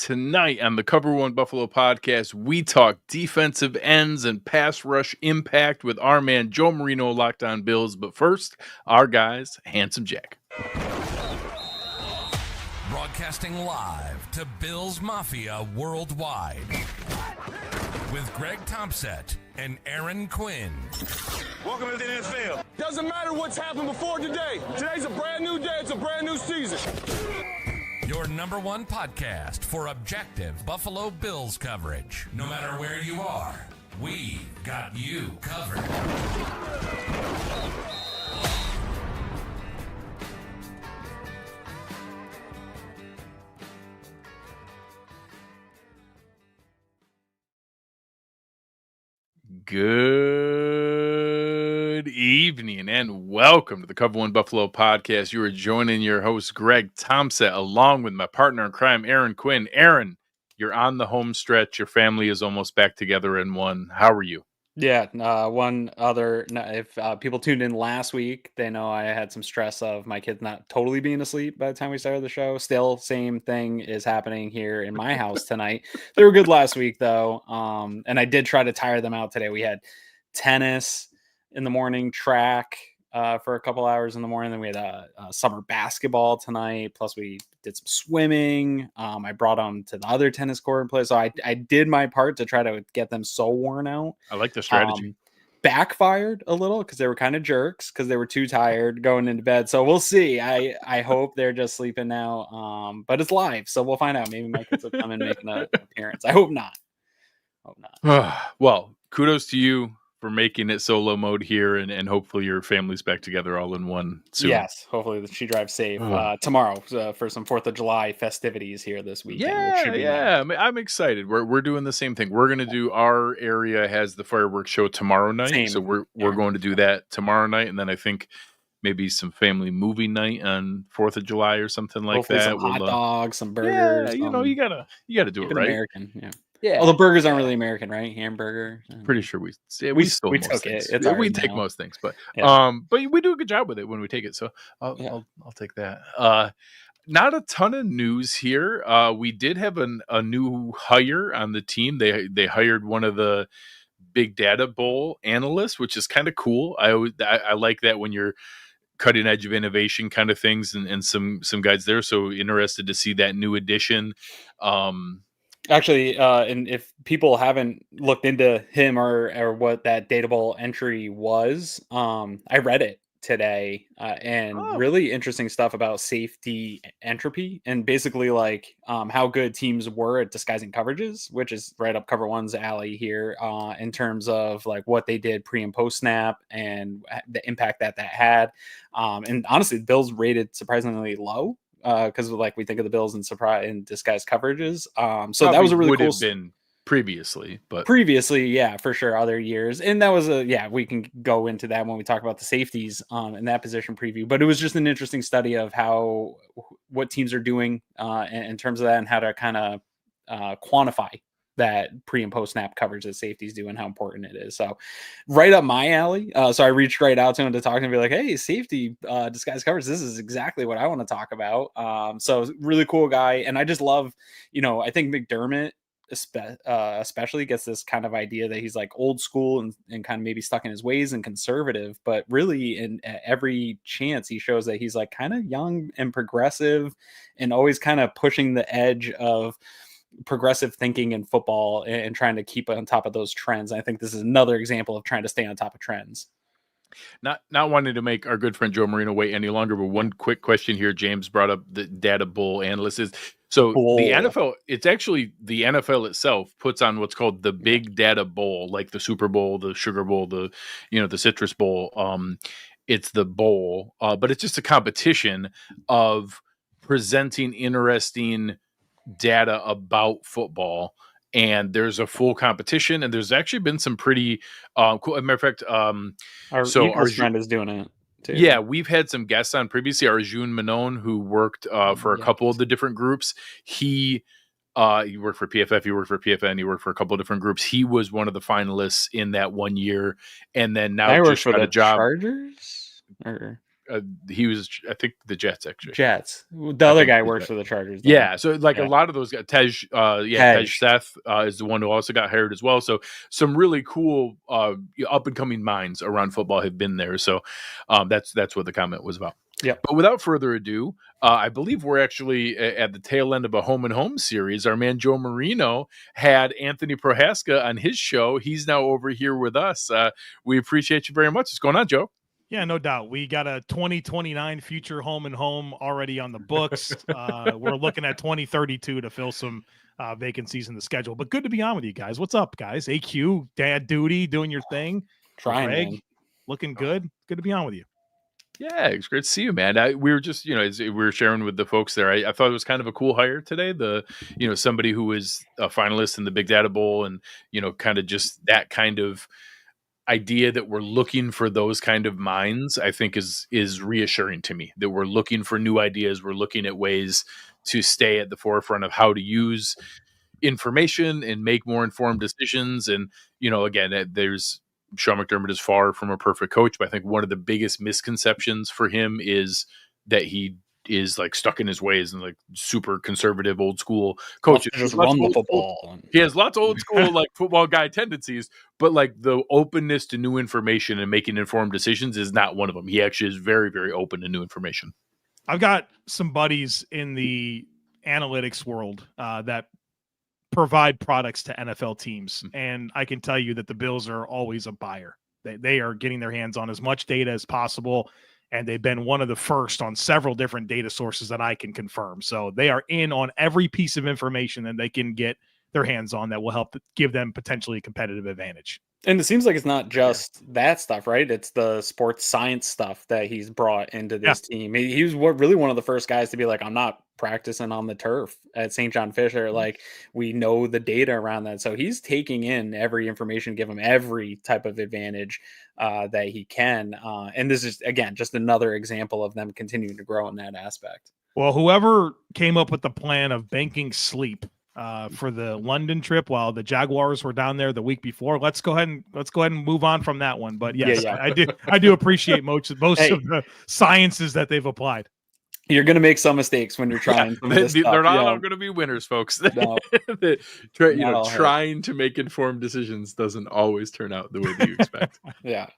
Tonight on the Cover One Buffalo podcast, we talk defensive ends and pass rush impact with our man Joe Marino, Locked On Bills. But first, our guys, Handsome Jack. Broadcasting live to Bills Mafia Worldwide with Greg Tompsett and Aaron Quinn. Welcome to the NFL. Doesn't matter what's happened before today. Today's a brand new day. It's a brand new season. Your number one podcast for objective Buffalo Bills coverage. No matter where you are, we got you covered. Good evening and welcome to the Cover One Buffalo podcast. You are joining your host, Greg Tompsett, along with my partner in crime, Aaron Quinn. Aaron, you're on the home stretch. Your family is almost back together in one. How are you? Yeah, if people tuned in last week, they know I had some stress of my kids not totally being asleep by the time we started the show. Still, same thing is happening here in my house tonight. They were good last week, though, and I did try to tire them out today. We had tennis in the morning, track for a couple hours in the morning. Then we had summer basketball tonight. Plus, we did some swimming. I brought them to the other tennis court and play. So I did my part to try to get them so worn out. I like the strategy. Backfired a little because they were kind of jerks because they were too tired going into bed. So we'll see. I hope they're just sleeping now. But it's live, so we'll find out. Maybe my kids will come and make an appearance. I hope not. Well, kudos to you for making it solo mode here, and hopefully your family's back together all in one soon. Yes, hopefully she drives safe tomorrow for some 4th of July festivities here this weekend. Yeah, I'm excited. We're doing the same thing. We're going to do, our area has the fireworks show tomorrow night, so we're going to do that tomorrow night, and then I think maybe some family movie night on 4th of July or something like hopefully that. Some hot dogs, some burgers. Yeah, you gotta do it right. American, yeah. Well, the burgers aren't really American, right? Hamburger. Pretty sure we stole most took things. It. We take most things, but we do a good job with it when we take it. So I'll take that. Not a ton of news here. We did have a new hire on the team. They hired one of the Big Data Bowl analysts, which is kind of cool. I like that when you're cutting edge of innovation kind of things, and some guys there. So interested to see that new addition. Actually, and if people haven't looked into him or what that Data Bowl entry was, I read it today, and really interesting stuff about safety entropy and basically like how good teams were at disguising coverages, which is right up Cover One's alley here, in terms of like what they did pre and post snap and the impact that had. And honestly, the Bills rated surprisingly low. Because like we think of the Bills in disguised coverages. So that was a really cool. Would have been previously, yeah, for sure, other years, and that was we can go into that when we talk about the safeties in that position preview. But it was just an interesting study of what teams are doing in terms of that and how to kind of quantify that pre and post snap coverage that safeties do and how important it is. So right up my alley. So I reached right out to him to talk to him and be like, hey, safety disguise coverage. This is exactly what I want to talk about. So really cool guy. And I just love, I think McDermott especially gets this kind of idea that he's like old school and kind of maybe stuck in his ways and conservative, but really in every chance he shows that he's like kind of young and progressive and always kind of pushing the edge of progressive thinking in football and trying to keep on top of those trends. I think this is another example of trying to stay on top of trends. Not wanting to make our good friend Joe Marino wait any longer, but one quick question here. James brought up the Data Bowl analyst. The NFL, it's actually the NFL itself puts on what's called the Big Data Bowl, like the Super Bowl, the Sugar Bowl, the Citrus Bowl. It's the bowl, but it's just a competition of presenting interesting data about football, and there's a full competition, and there's actually been some pretty cool. As a matter of fact, our friend is doing it too. Yeah, we've had some guests on previously. Arjun Menon, who worked for a couple of the different groups. He worked for PFF, he worked for PFN, he worked for a couple of different groups. He was one of the finalists in that one year, and then now I just got a job. Chargers. Or he was, I think, the Jets actually. Jets. The other guy works for the Chargers. Though. Yeah, so like a lot of those guys, Tej Seth is the one who also got hired as well. So some really cool up and coming minds around football have been there. So that's what the comment was about. Yeah. But without further ado, I believe we're actually at the tail end of a home and home series. Our man Joe Marino had Anthony Prohaska on his show. He's now over here with us. We appreciate you very much. What's going on, Joe? Yeah, no doubt. We got a 2029 future home and home already on the books. We're looking at 2032 to fill some vacancies in the schedule. But good to be on with you guys. What's up, guys? AQ, Dad Duty, doing your thing. Trying, Greg, looking good. Good to be on with you. Yeah, it's great to see you, man. We were just, as we were sharing with the folks there, I thought it was kind of a cool hire today. Somebody who was a finalist in the Big Data Bowl and, kind of just that kind of idea that we're looking for those kind of minds, I think is reassuring to me, that we're looking for new ideas. We're looking at ways to stay at the forefront of how to use information and make more informed decisions. And, again, there's Sean McDermott is far from a perfect coach, but I think one of the biggest misconceptions for him is that he is like stuck in his ways and like super conservative old school coach. Just run the football. He has lots of old school like football guy tendencies, but like the openness to new information and making informed decisions is not one of them. He actually is very, very open to new information. I've got some buddies in the analytics world that provide products to NFL teams. And I can tell you that the Bills are always a buyer. They are getting their hands on as much data as possible. And they've been one of the first on several different data sources that I can confirm. So they are in on every piece of information that they can get their hands on that will help give them potentially a competitive advantage. And it seems like it's not just that stuff, right? It's the sports science stuff that he's brought into this team. He was really one of the first guys to be like, I'm not practicing on the turf at St. John Fisher. Like, we know the data around that. So he's taking in every information, give him every type of advantage that he can. And this is, again, just another example of them continuing to grow in that aspect. Well, whoever came up with the plan of banking sleep for the London trip while the Jaguars were down there the week before. Let's go ahead and move on from that one. But yes, I do appreciate most of the sciences that they've applied. You're going to make some mistakes when you're trying. They're not all going to be winners, folks. No. Trying to make informed decisions doesn't always turn out the way that you expect. Yeah.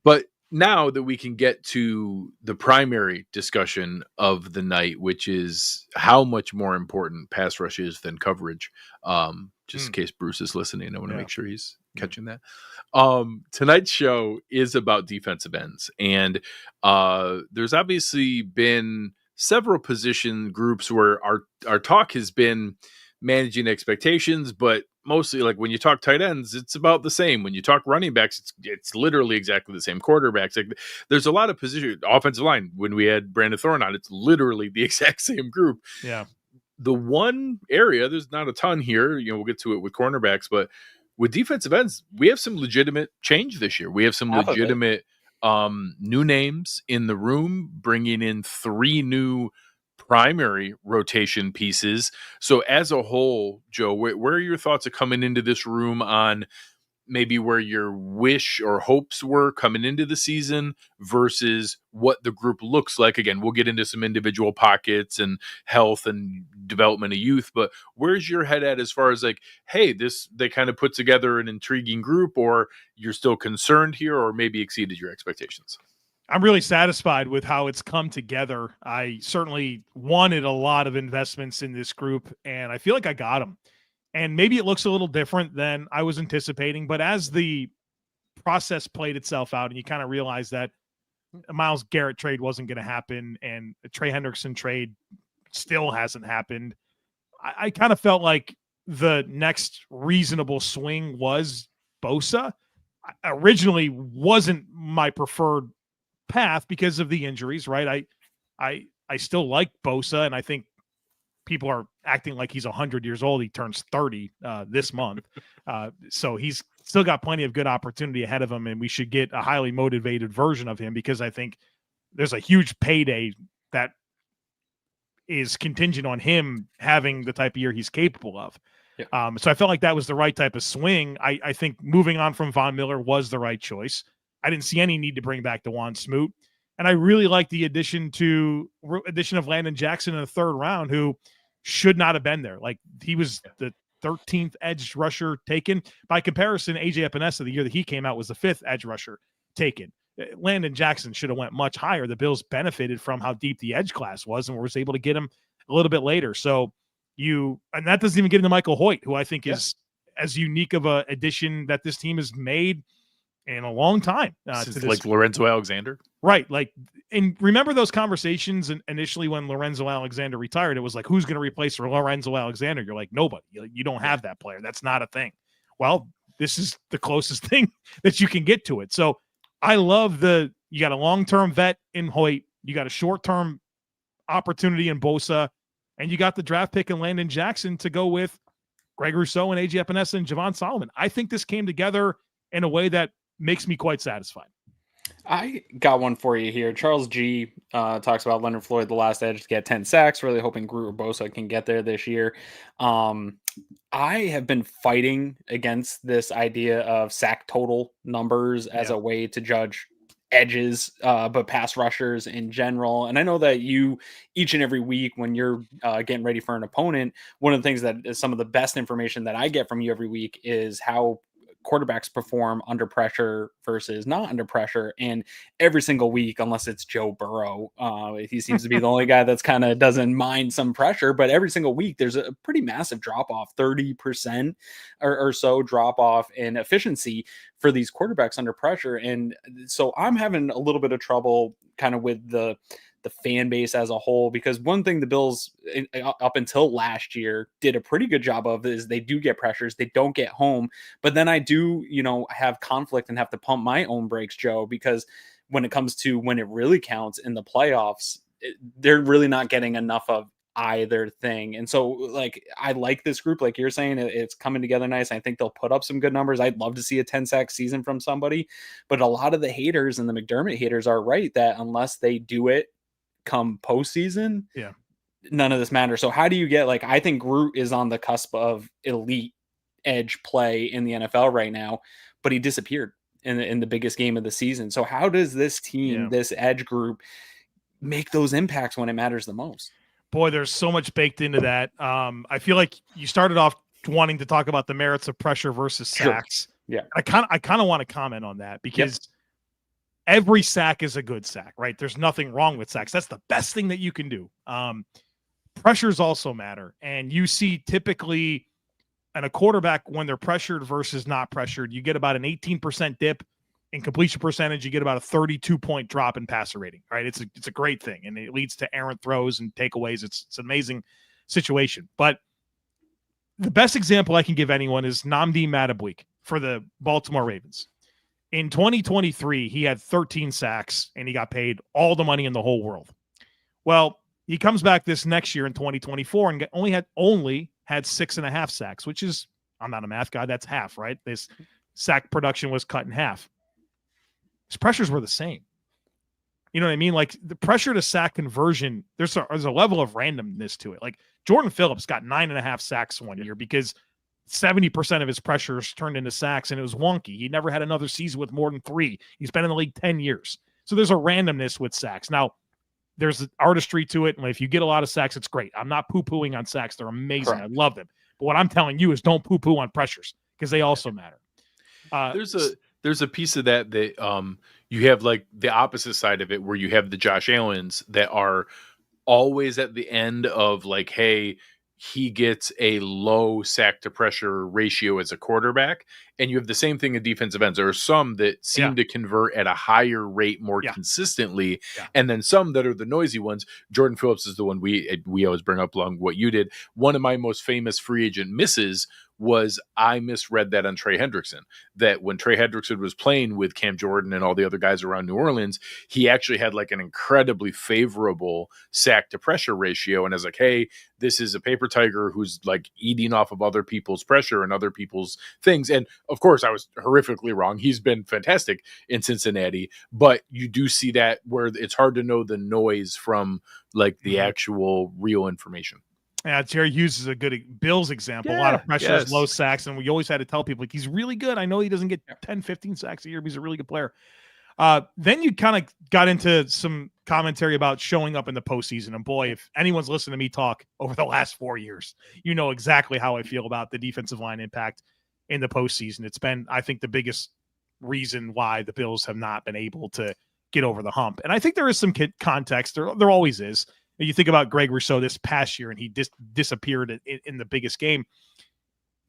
But now that we can get to the primary discussion of the night, which is how much more important pass rush is than coverage. Just in case Bruce is listening, I want to make sure he's catching that. Tonight's show is about defensive ends. And there's obviously been several position groups where our talk has been managing expectations, but mostly like when you talk tight ends, it's about the same. When you talk running backs, it's literally exactly the same. Quarterbacks, like there's a lot of position. Offensive line, when we had Brandon Thorne on, it's literally the exact same group. Yeah. The one area, there's not a ton here, we'll get to it with cornerbacks, but with defensive ends, we have some legitimate change this year. We have some legitimate new names in the room, bringing in 3 new primary rotation pieces. So as a whole, Joe, where are your thoughts of coming into this room on maybe where your wish or hopes were coming into the season versus what the group looks like? Again, we'll get into some individual pockets and health and development of youth, but where's your head at as far as like, hey, they kind of put together an intriguing group, or you're still concerned here, or maybe exceeded your expectations? I'm really satisfied with how it's come together. I certainly wanted a lot of investments in this group, and I feel like I got them. And maybe it looks a little different than I was anticipating, but as the process played itself out and you kind of realize that a Myles Garrett trade wasn't going to happen and a Trey Hendrickson trade still hasn't happened, I kind of felt like the next reasonable swing was Bosa. Originally wasn't my preferred path because of the injuries, right? I still like Bosa, and I think people are acting like he's 100 years old. He turns 30 this month. So he's still got plenty of good opportunity ahead of him, and we should get a highly motivated version of him because I think there's a huge payday that is contingent on him having the type of year he's capable of. Yeah. So I felt like that was the right type of swing. I think moving on from Von Miller was the right choice. I didn't see any need to bring back DeJuan Smoot. And I really like the addition of Landon Jackson in the third round, who should not have been there. Like, he was the 13th edge rusher taken. By comparison, AJ Epenesa, the year that he came out, was the 5th edge rusher taken. Landon Jackson should have went much higher. The Bills benefited from how deep the edge class was and was able to get him a little bit later. So and that doesn't even get into Michael Hoecht, who I think is as unique of a addition that this team has made in a long time. Like Lorenzo Alexander. Right. Like, and remember those conversations initially when Lorenzo Alexander retired, it was like, who's going to replace Lorenzo Alexander? You're like, nobody. You don't have that player. That's not a thing. Well, this is the closest thing that you can get to it. So I love you got a long-term vet in Hoecht. You got a short-term opportunity in Bosa, and you got the draft pick in Landon Jackson to go with Greg Rousseau and AJ Epenesa and Javon Solomon. I think this came together in a way that makes me quite satisfied. I got one for you here. Charles G talks about Leonard Floyd, the last edge, to get 10 sacks, really hoping Groot or Bosa can get there this year. I have been fighting against this idea of sack total numbers as a way to judge edges, but pass rushers in general. And I know that you, each and every week when you're getting ready for an opponent, one of the things that is some of the best information that I get from you every week is how quarterbacks perform under pressure versus not under pressure. And every single week, unless it's Joe Burrow, he seems to be the only guy that's kind of doesn't mind some pressure, but every single week there's a pretty massive drop off, 30% or so drop off in efficiency for these quarterbacks under pressure. And so I'm having a little bit of trouble kind of with the fan base as a whole, because one thing the Bills up until last year did a pretty good job of is they do get pressures, they don't get home. But then I do, have conflict and have to pump my own brakes, Joe, because when it comes to when it really counts in the playoffs, they're really not getting enough of either thing. And so, like, I like this group, like you're saying, it's coming together nice. I think they'll put up some good numbers. I'd love to see a 10-sack season from somebody, but a lot of the haters and the McDermott haters are right that unless they do it come postseason, none of this matters. So how do you get, I think Groot is on the cusp of elite edge play in the NFL right now, but he disappeared in the biggest game of the season. So how does this team, this edge group, make those impacts when it matters the most? Boy, there's so much baked into that. I feel like you started off wanting to talk about the merits of pressure versus sacks. Sure. Yeah. I kind of want to comment on that because every sack is a good sack, right? There's nothing wrong with sacks. That's the best thing that you can do. Pressures also matter. And you see typically in a quarterback when they're pressured versus not pressured, you get about an 18% dip in completion percentage. You get about a 32-point drop in passer rating, right? It's a great thing. And it leads to errant throws and takeaways. It's an amazing situation. But the best example I can give anyone is Nnamdi Matabweek for the Baltimore Ravens. In 2023, he had 13 sacks, and he got paid all the money in the whole world. Well, he comes back this next year in 2024 and only had 6.5 sacks, which is, I'm not a math guy, that's half, right? This sack production was cut in half. His pressures were the same. You know what I mean? Like, the pressure to sack conversion, there's a level of randomness to it. Like, Jordan Phillips got 9.5 sacks one year because 70% of his pressures turned into sacks, and it was wonky. He never had another season with more than 3. He's been in the league 10 years. So there's a randomness with sacks. Now, there's an artistry to it, and if you get a lot of sacks, it's great. I'm not poo-pooing on sacks. They're amazing. Correct. I love them. But what I'm telling you is don't poo-poo on pressures because they also matter. There's a piece of that you have, like, the opposite side of it where you have the Josh Allens that are always at the end of, like, hey, he gets a low sack to pressure ratio as a quarterback. And you have the same thing in defensive ends. There are some that seem to convert at a higher rate more consistently. Yeah. And then some that are the noisy ones. Jordan Phillips is the one we always bring up along what you did. One of my most famous free agent misses was I misread that on Trey Hendrickson, that when Trey Hendrickson was playing with Cam Jordan and all the other guys around New Orleans, he actually had like an incredibly favorable sack to pressure ratio. And I was like, hey, this is a paper tiger who's like eating off of other people's pressure and other people's things. And of course I was horrifically wrong. He's been fantastic in Cincinnati, but you do see that where it's hard to know the noise from like the actual real information. Yeah, Jerry Hughes is a good Bills example. A lot of pressures, low sacks, and we always had to tell people, like, he's really good. I know he doesn't get 10, 15 sacks a year, but he's a really good player. Then you kind of got into some commentary about showing up in the postseason. And boy, if anyone's listened to me talk over the last 4 years, you know exactly how I feel about the defensive line impact in the postseason. It's been, I think, the biggest reason why the Bills have not been able to get over the hump. And I think there is some context. There always is. You think about Greg Rousseau this past year, and he disappeared in the biggest game.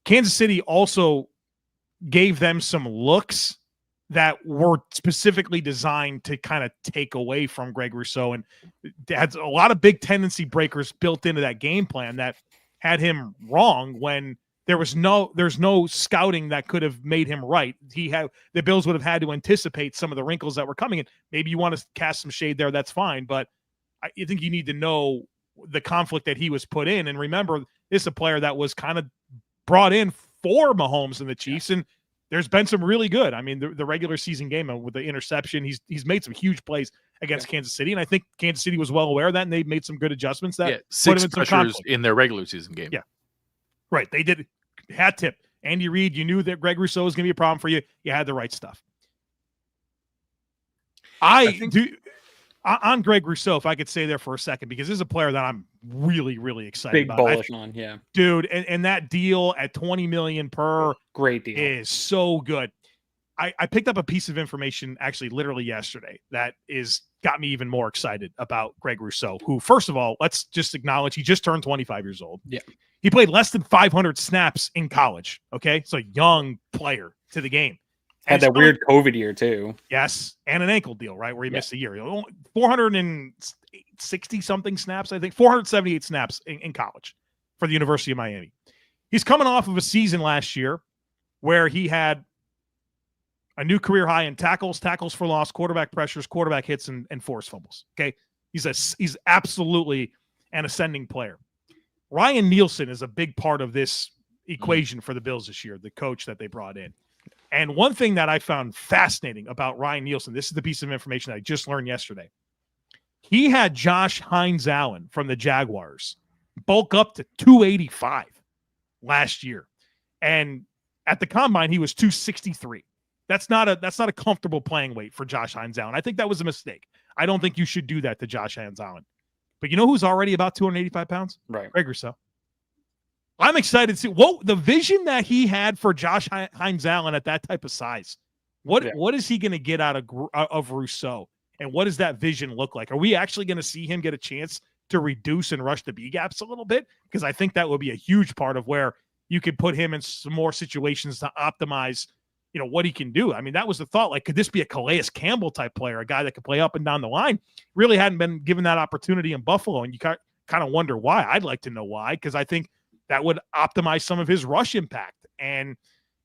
Kansas City also gave them some looks that were specifically designed to kind of take away from Greg Rousseau, and had a lot of big tendency breakers built into that game plan that had him wrong when there's no scouting that could have made him right. The Bills would have had to anticipate some of the wrinkles that were coming in. Maybe you want to cast some shade there, that's fine, but I think you need to know the conflict that he was put in. And remember, this is a player that was kind of brought in for Mahomes and the Chiefs, and there's been some really good. I mean, the regular season game with the interception, he's made some huge plays against Kansas City, and I think Kansas City was well aware of that, and they made some good adjustments that put 6 him in some pressures conflict in their regular season game. Yeah, right. They did. Hat tip, Andy Reid. You knew that Greg Rousseau was going to be a problem for you. You had the right stuff. I do. On Greg Rousseau, if I could stay there for a second, because this is a player that I'm really, really excited about. Bullish on, yeah. Dude, and that deal at $20 million per great deal is so good. I picked up a piece of information actually literally yesterday that got me even more excited about Greg Rousseau, who, first of all, let's just acknowledge he just turned 25 years old. Yeah. He played less than 500 snaps in college. Okay. So young player to the game. Had that weird COVID year too. Yes. And an ankle deal, right? Where he missed a year. 460 something snaps, I think 478 snaps in college for the University of Miami. He's coming off of a season last year where he had a new career high in tackles for loss, quarterback pressures, quarterback hits, and forced fumbles. Okay. He's absolutely an ascending player. Ryan Nielsen is a big part of this equation for the Bills this year, the coach that they brought in. And one thing that I found fascinating about Ryan Nielsen, this is the piece of information that I just learned yesterday. He had Josh Hines-Allen from the Jaguars bulk up to 285 last year. And at the combine, he was 263. That's not a comfortable playing weight for Josh Hines-Allen. I think that was a mistake. I don't think you should do that to Josh Hines-Allen. But you know who's already about 285 pounds? Right. Greg Rousseau. I'm excited to see the vision that he had for Josh Hines-Allen at that type of size. What is he going to get out of Rousseau? And what does that vision look like? Are we actually going to see him get a chance to reduce and rush the B gaps a little bit? Because I think that would be a huge part of where you could put him in some more situations to optimize, what he can do. I mean, that was the thought. Like, could this be a Calais Campbell type player, a guy that could play up and down the line? Really hadn't been given that opportunity in Buffalo, and you kind of wonder why. I'd like to know why, because I think that would optimize some of his rush impact. And,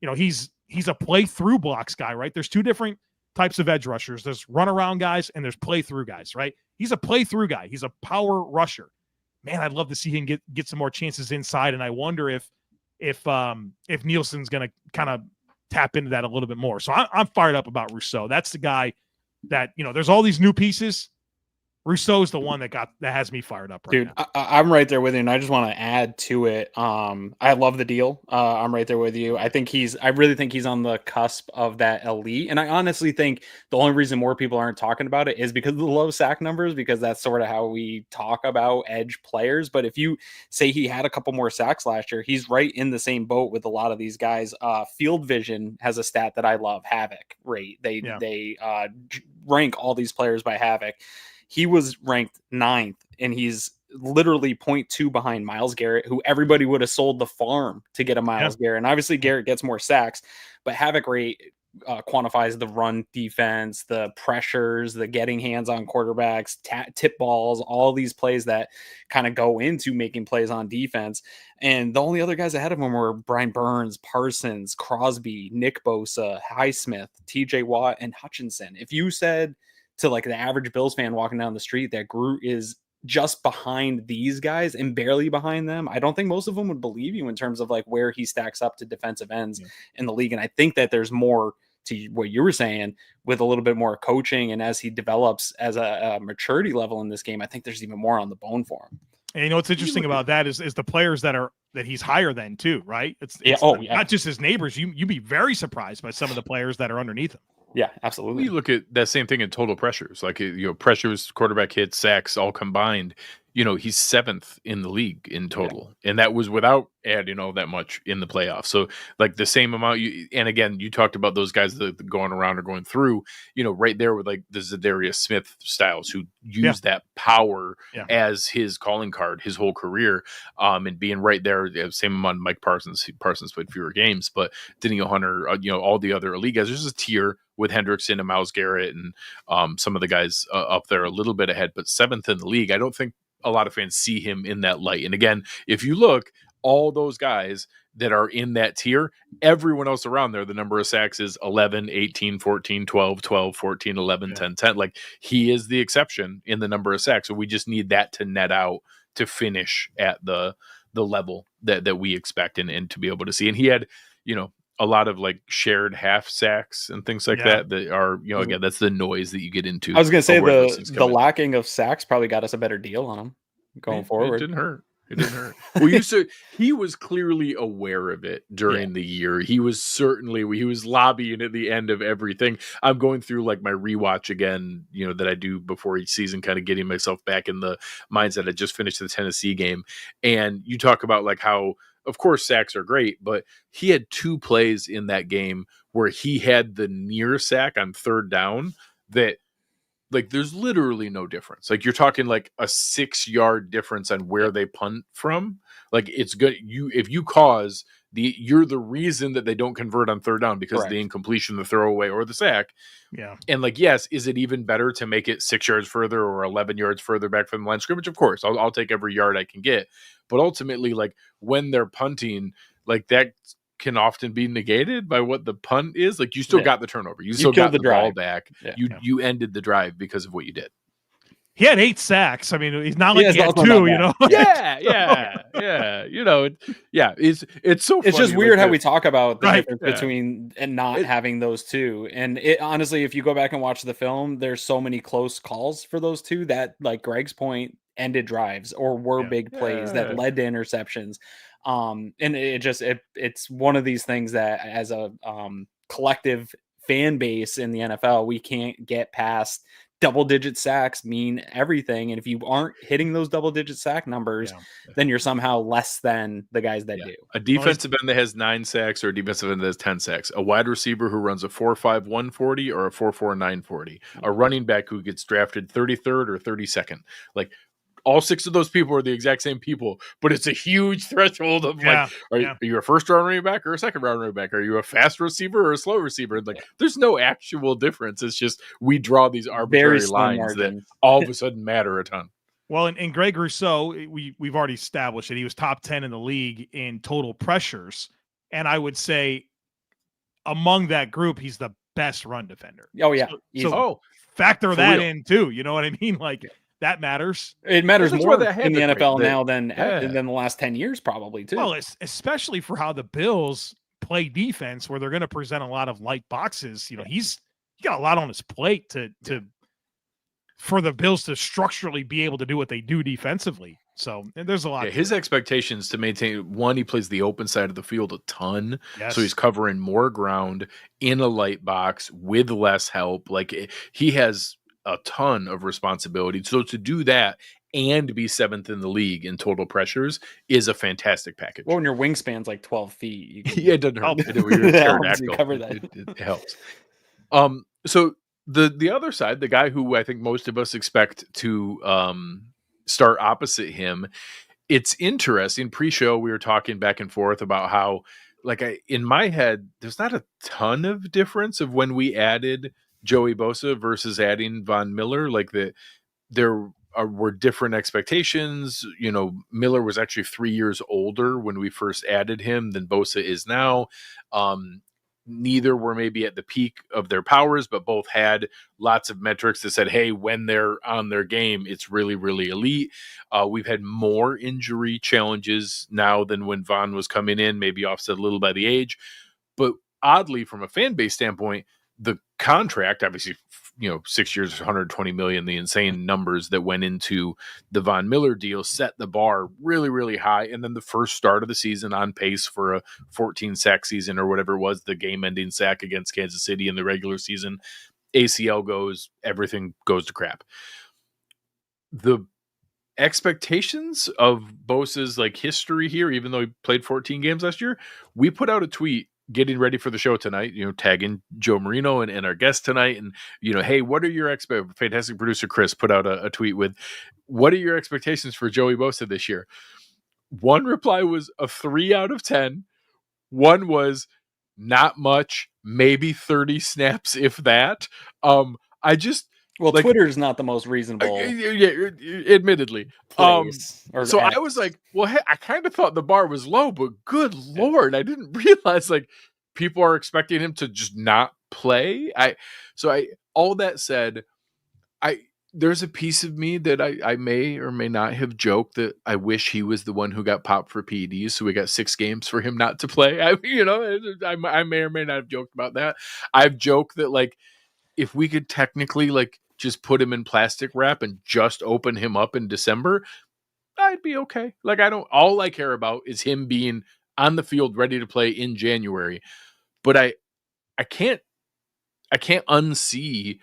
he's a play-through blocks guy, right? There's two different types of edge rushers. There's run-around guys and there's play-through guys, right? He's a play-through guy. He's a power rusher. Man, I'd love to see him get some more chances inside, and I wonder if Nielsen's going to kind of tap into that a little bit more. So I'm fired up about Rousseau. That's the guy that, there's all these new pieces. Rousseau's the one that has me fired up right now. I'm right there with you, and I just want to add to it. I love the deal. I'm right there with you. I really think he's on the cusp of that elite, and I honestly think the only reason more people aren't talking about it is because of the low sack numbers, because that's sort of how we talk about edge players. But if you say he had a couple more sacks last year, he's right in the same boat with a lot of these guys. Field Vision has a stat that I love, havoc rate. They rank all these players by havoc. He was ranked 9th, and he's literally 0.2 behind Myles Garrett, who everybody would have sold the farm to get a Myles Garrett. And obviously Garrett gets more sacks, but havoc rate quantifies the run defense, the pressures, the getting hands on quarterbacks, tip balls, all these plays that kind of go into making plays on defense. And the only other guys ahead of him were Brian Burns, Parsons, Crosby, Nick Bosa, Highsmith, TJ Watt, and Hutchinson. If you said to like the average Bills fan walking down the street that Groot is just behind these guys and barely behind them, I don't think most of them would believe you in terms of like where he stacks up to defensive ends in the league. And I think that there's more to what you were saying with a little bit more coaching, and as he develops as a maturity level in this game, I think there's even more on the bone for him. And what's interesting about that is the players that he's higher than too, right? It's not just his neighbors. You'd be very surprised by some of the players that are underneath him. Yeah, absolutely. You look at that same thing in total pressures, like, pressures, quarterback hits, sacks, all combined. He's 7th in the league in total, and that was without adding all that much in the playoffs. So, like, the same amount. And again, you talked about those guys that going around or going through. Right there with like the Zadarius Smith styles, who use that power as his calling card his whole career, and being right there. Same amount. Mike Parsons. Parsons played fewer games, but Daniel Hunter. All the other elite guys. There's a tier with Hendrickson and Myles Garrett and some of the guys up there a little bit ahead, but 7th in the league. I don't think a lot of fans see him in that light. And again, if you look, all those guys that are in that tier, everyone else around there, the number of sacks is 11, 18, 14, 12, 12, 14, 11, 10, 10. Like, he is the exception in the number of sacks. So we just need that to net out to finish at the level that we expect and to be able to see. And he had, a lot of like shared half sacks and things like that are, again, that's the noise that you get into. I was going to say the lacking of sacks probably got us a better deal on him going forward. It didn't hurt. Well, he was clearly aware of it during the year. He was lobbying at the end of everything. I'm going through like my rewatch again, that I do before each season, kind of getting myself back in the mindset. I just finished the Tennessee game, and you talk about like how, of course, sacks are great, but he had 2 plays in that game where he had the near sack on 3rd down that, like, there's literally no difference. Like, you're talking like a 6-yard difference on where they punt from. Like, it's good. If you cause you're the reason that they don't convert on 3rd down because of the incompletion, the throwaway, or the sack. Yeah. And like, yes, is it even better to make it 6 yards further or 11 yards further back from the line of scrimmage? Of course, I'll take every yard I can get. But ultimately, like, when they're punting, like, that can often be negated by what the punt is. Like, you still got the turnover. You still got the ball back. Yeah. You ended the drive because of what you did. He had 8 sacks. I mean, he's not like he had 2, Yeah. It's so funny. It's just weird how we talk about the difference between and not having those 2. And it honestly, if you go back and watch the film, there's so many close calls for those 2 that, like Greg's point, ended drives or were big plays that led to interceptions. And it's one of these things that as a collective fan base in the NFL, we can't get past. Double-digit sacks mean everything, and if you aren't hitting those double-digit sack numbers, then you're somehow less than the guys that do. A defensive end that has 9 sacks or a defensive end that has 10 sacks, a wide receiver who runs a 4.5 140 or a 4.4 940, a running back who gets drafted 33rd or 32nd. Like, all 6 of those people are the exact same people, but it's a huge threshold of like, are you a first round running back or a second round running back? Are you a fast receiver or a slow receiver? Like, there's no actual difference. It's just we draw these arbitrary lines that all of a sudden matter a ton. Well, and Greg Rousseau, we've already established that he was top 10 in the league in total pressures, and I would say among that group, he's the best run defender. Oh yeah, so factor that in too. You know what I mean? Like. That matters. It matters more in the NFL now than the last 10 years, probably, too. Well, especially for how the Bills play defense, where they're going to present a lot of light boxes. He's got a lot on his plate for the Bills to structurally be able to do what they do defensively. So there's a lot. His expectations to maintain one, he plays the open side of the field a ton. So he's covering more ground in a light box with less help. Like, he has a ton of responsibility. So to do that and be 7th in the league in total pressures is a fantastic package. Well, when your wingspan's like 12 feet, it doesn't hurt. It helps. So the other side, the guy who I think most of us expect to start opposite him, it's interesting. Pre-show, we were talking back and forth about how, like, in my head, there's not a ton of difference of when we added Joey Bosa versus adding Von Miller. Like, there were different expectations. Miller was actually 3 years older when we first added him than Bosa is now. Neither were maybe at the peak of their powers, but both had lots of metrics that said, hey, when they're on their game, it's really, really elite. We've had more injury challenges now than when Von was coming in, maybe offset a little by the age. But oddly, from a fan base standpoint, the contract, obviously, 6 years, 120 million, the insane numbers that went into the Von Miller deal set the bar really, really high. And then the first start of the season on pace for a 14 sack season or whatever it was, the game ending sack against Kansas City in the regular season, ACL goes, everything goes to crap. The expectations of Bosa's history here, even though he played 14 games last year, we put out a tweet getting ready for the show tonight, tagging Joe Marino and our guest tonight. And, hey, what are your fantastic producer Chris put out a tweet with, what are your expectations for Joey Bosa this year? One reply was a 3 out of 10. One was not much, maybe 30 snaps, if that. Twitter's not the most reasonable. Admittedly. So I was like, well, hey, I kind of thought the bar was low, but good Lord, I didn't realize people are expecting him to just not play. All that said, there's a piece of me that I may or may not have joked that I wish he was the one who got popped for PEDs, so we got 6 games for him not to play. I may or may not have joked about that. I've joked that if we could technically just put him in plastic wrap and just open him up in December, I'd be okay. All I care about is him being on the field ready to play in January. But I can't unsee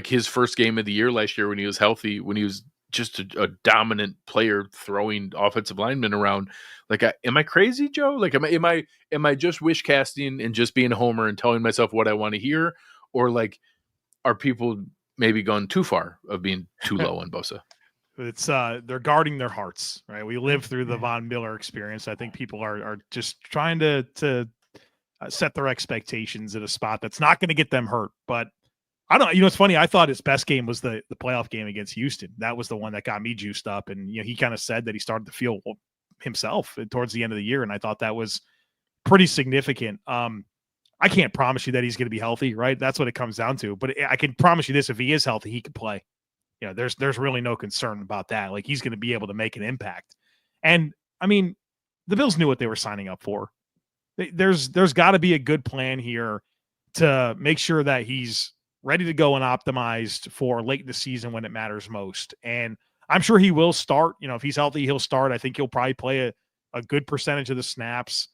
his first game of the year last year when he was healthy, when he was just a dominant player throwing offensive linemen around. Am I crazy, Joe? Am I just wish casting and just being a homer and telling myself what I want to hear? Or are people maybe gone too far of being too low on Bosa? It's they're guarding their hearts, right? We lived through the Von Miller experience. I think people are just trying to set their expectations at a spot that's not going to get them hurt. But I don't. It's funny. I thought his best game was the playoff game against Houston. That was the one that got me juiced up. And he kind of said that he started to feel himself towards the end of the year, and I thought that was pretty significant. I can't promise you that he's going to be healthy, right? That's what it comes down to. But I can promise you this: if he is healthy, he can play. There's really no concern about that. He's going to be able to make an impact. And I mean, the Bills knew what they were signing up for. There's got to be a good plan here to make sure that he's ready to go and optimized for late in the season when it matters most. And I'm sure he will start. If he's healthy, he'll start. I think he'll probably play a good percentage of the snaps.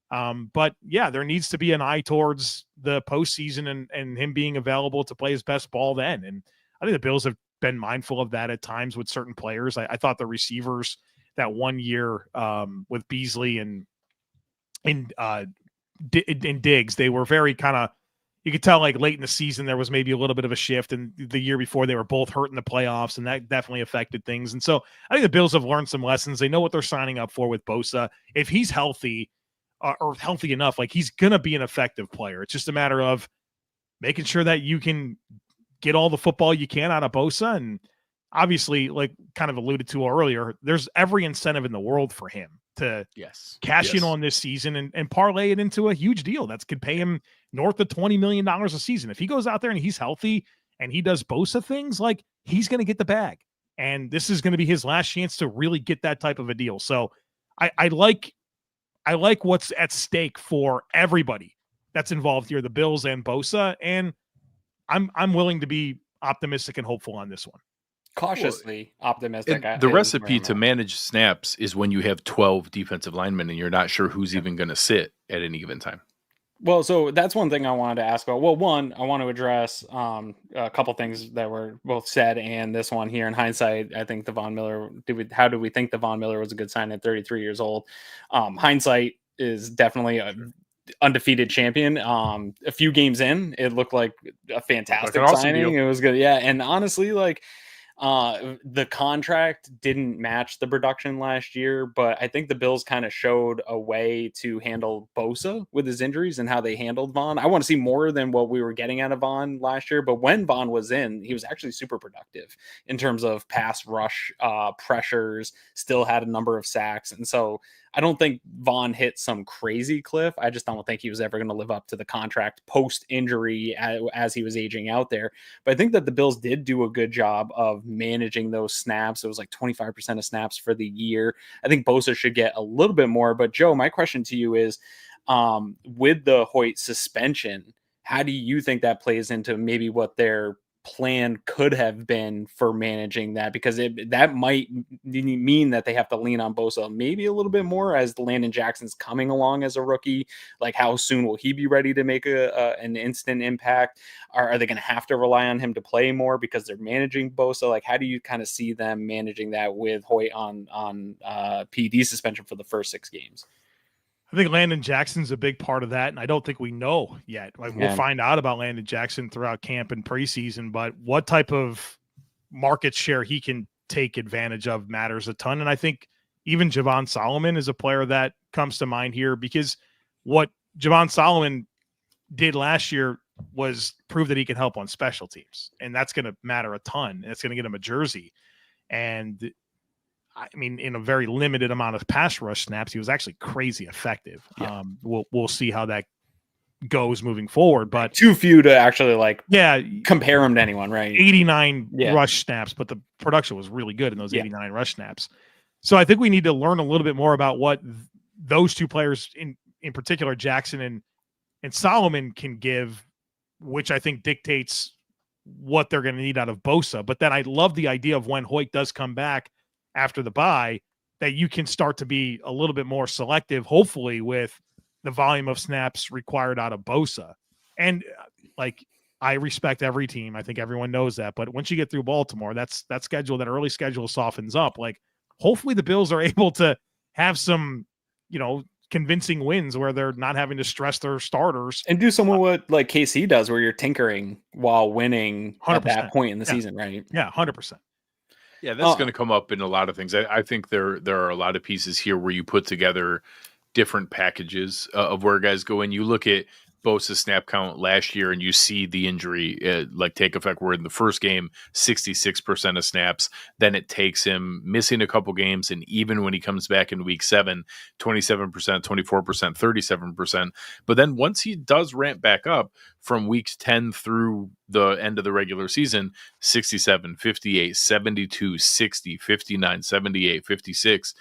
But yeah, there needs to be an eye towards the postseason and him being available to play his best ball then. And I think the Bills have been mindful of that at times with certain players. I thought the receivers that 1 year with Beasley and Diggs, they were very kind of, you could tell late in the season there was maybe a little bit of a shift, and the year before they were both hurt in the playoffs, and that definitely affected things. And so I think the Bills have learned some lessons. They know what they're signing up for with Bosa. If he's healthy or healthy enough, he's going to be an effective player. It's just a matter of making sure that you can get all the football you can out of Bosa. And obviously, kind of alluded to earlier, there's every incentive in the world for him to cash in on this season and parlay it into a huge deal that's could pay him north of $20 million a season. If he goes out there and he's healthy and he does Bosa things, he's going to get the bag. And this is going to be his last chance to really get that type of a deal. So I like what's at stake for everybody that's involved here, the Bills and Bosa. And I'm willing to be optimistic and hopeful on this one. Cautiously optimistic. The recipe to manage snaps is when you have 12 defensive linemen and you're not sure who's even going to sit at any given time. Well, so that's one thing I wanted to ask about. Well, one, I want to address a couple things that were both said, and this one here in hindsight, I think the Von Miller, how do we think the Von Miller was a good sign at 33 years old? Hindsight is definitely undefeated champion. A few games in, it looked like a fantastic signing. It was good. Yeah. And honestly, the contract didn't match the production last year, but I think the Bills kind of showed a way to handle Bosa with his injuries and how they handled Von. I want to see more than what we were getting out of Von last year, but when Von was in, he was actually super productive in terms of pass rush pressures, still had a number of sacks. And so I don't think Von hit some crazy cliff. I just don't think he was ever going to live up to the contract post-injury as he was aging out there. But I think that the Bills did do a good job of managing those snaps. It was 25% of snaps for the year. I think Bosa should get a little bit more. But Joe, my question to you is, with the Hoecht suspension, How do you think that plays into maybe what their plan could have been for managing that? Because that might mean that they have to lean on Bosa maybe a little bit more as Landon Jackson's coming along as a rookie. Like, how soon will he be ready to make an instant impact? Are they going to have to rely on him to play more because they're managing Bosa? Like, how do you kind of see them managing that with Hoecht on PD suspension for the first 6 games? I think Landon Jackson's a big part of that, and I don't think we know yet. Like, we'll find out about Landon Jackson throughout camp and preseason, but what type of market share he can take advantage of matters a ton. And I think even Javon Solomon is a player that comes to mind here, because what Javon Solomon did last year was prove that he can help on special teams, and that's going to matter a ton. It's going to get him a jersey. And I mean, in a very limited amount of pass rush snaps, he was actually crazy effective. Yeah. We'll see how that goes moving forward, but too few to actually compare him to anyone, right? 89 rush snaps, but the production was really good in those 89 rush snaps. So I think we need to learn a little bit more about what those two players in particular, Jackson and Solomon, can give, which I think dictates what they're going to need out of Bosa. But then I love the idea of when Hoecht does come back after the bye, that you can start to be a little bit more selective, hopefully, with the volume of snaps required out of Bosa. And like, I respect every team. I think everyone knows that. But once you get through Baltimore, that early schedule softens up. Like, hopefully the Bills are able to have some, convincing wins where they're not having to stress their starters. And do some of what like KC does, where you're tinkering while winning 100%. At that point in the season, right? Yeah, 100%. Yeah, that's going to come up in a lot of things. I think there are a lot of pieces here where you put together different packages of where guys go in. You look at Bosa's snap count last year, and you see the injury take effect. Where in the first game, 66% of snaps. Then it takes him missing a couple games, and even when he comes back in week 7, 27%, 24%, 37%. But then once he does ramp back up from weeks 10 through the end of the regular season, 67, 58, 72, 60, 59, 78, 56.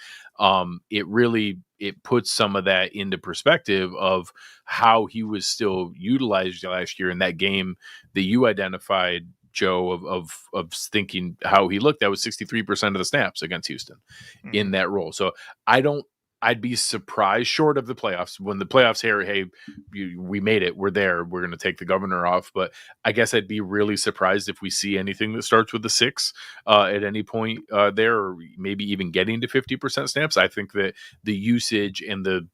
It puts some of that into perspective of how he was still utilized last year in that game that you identified, Joe, of thinking how he looked. That was 63% of the snaps against Houston in that role. So I'd be surprised, short of the playoffs, when the playoffs here, hey, we made it, we're there, we're going to take the governor off. But I guess I'd be really surprised if we see anything that starts with a 6 at any point there, or maybe even getting to 50% snaps. I think that the usage and the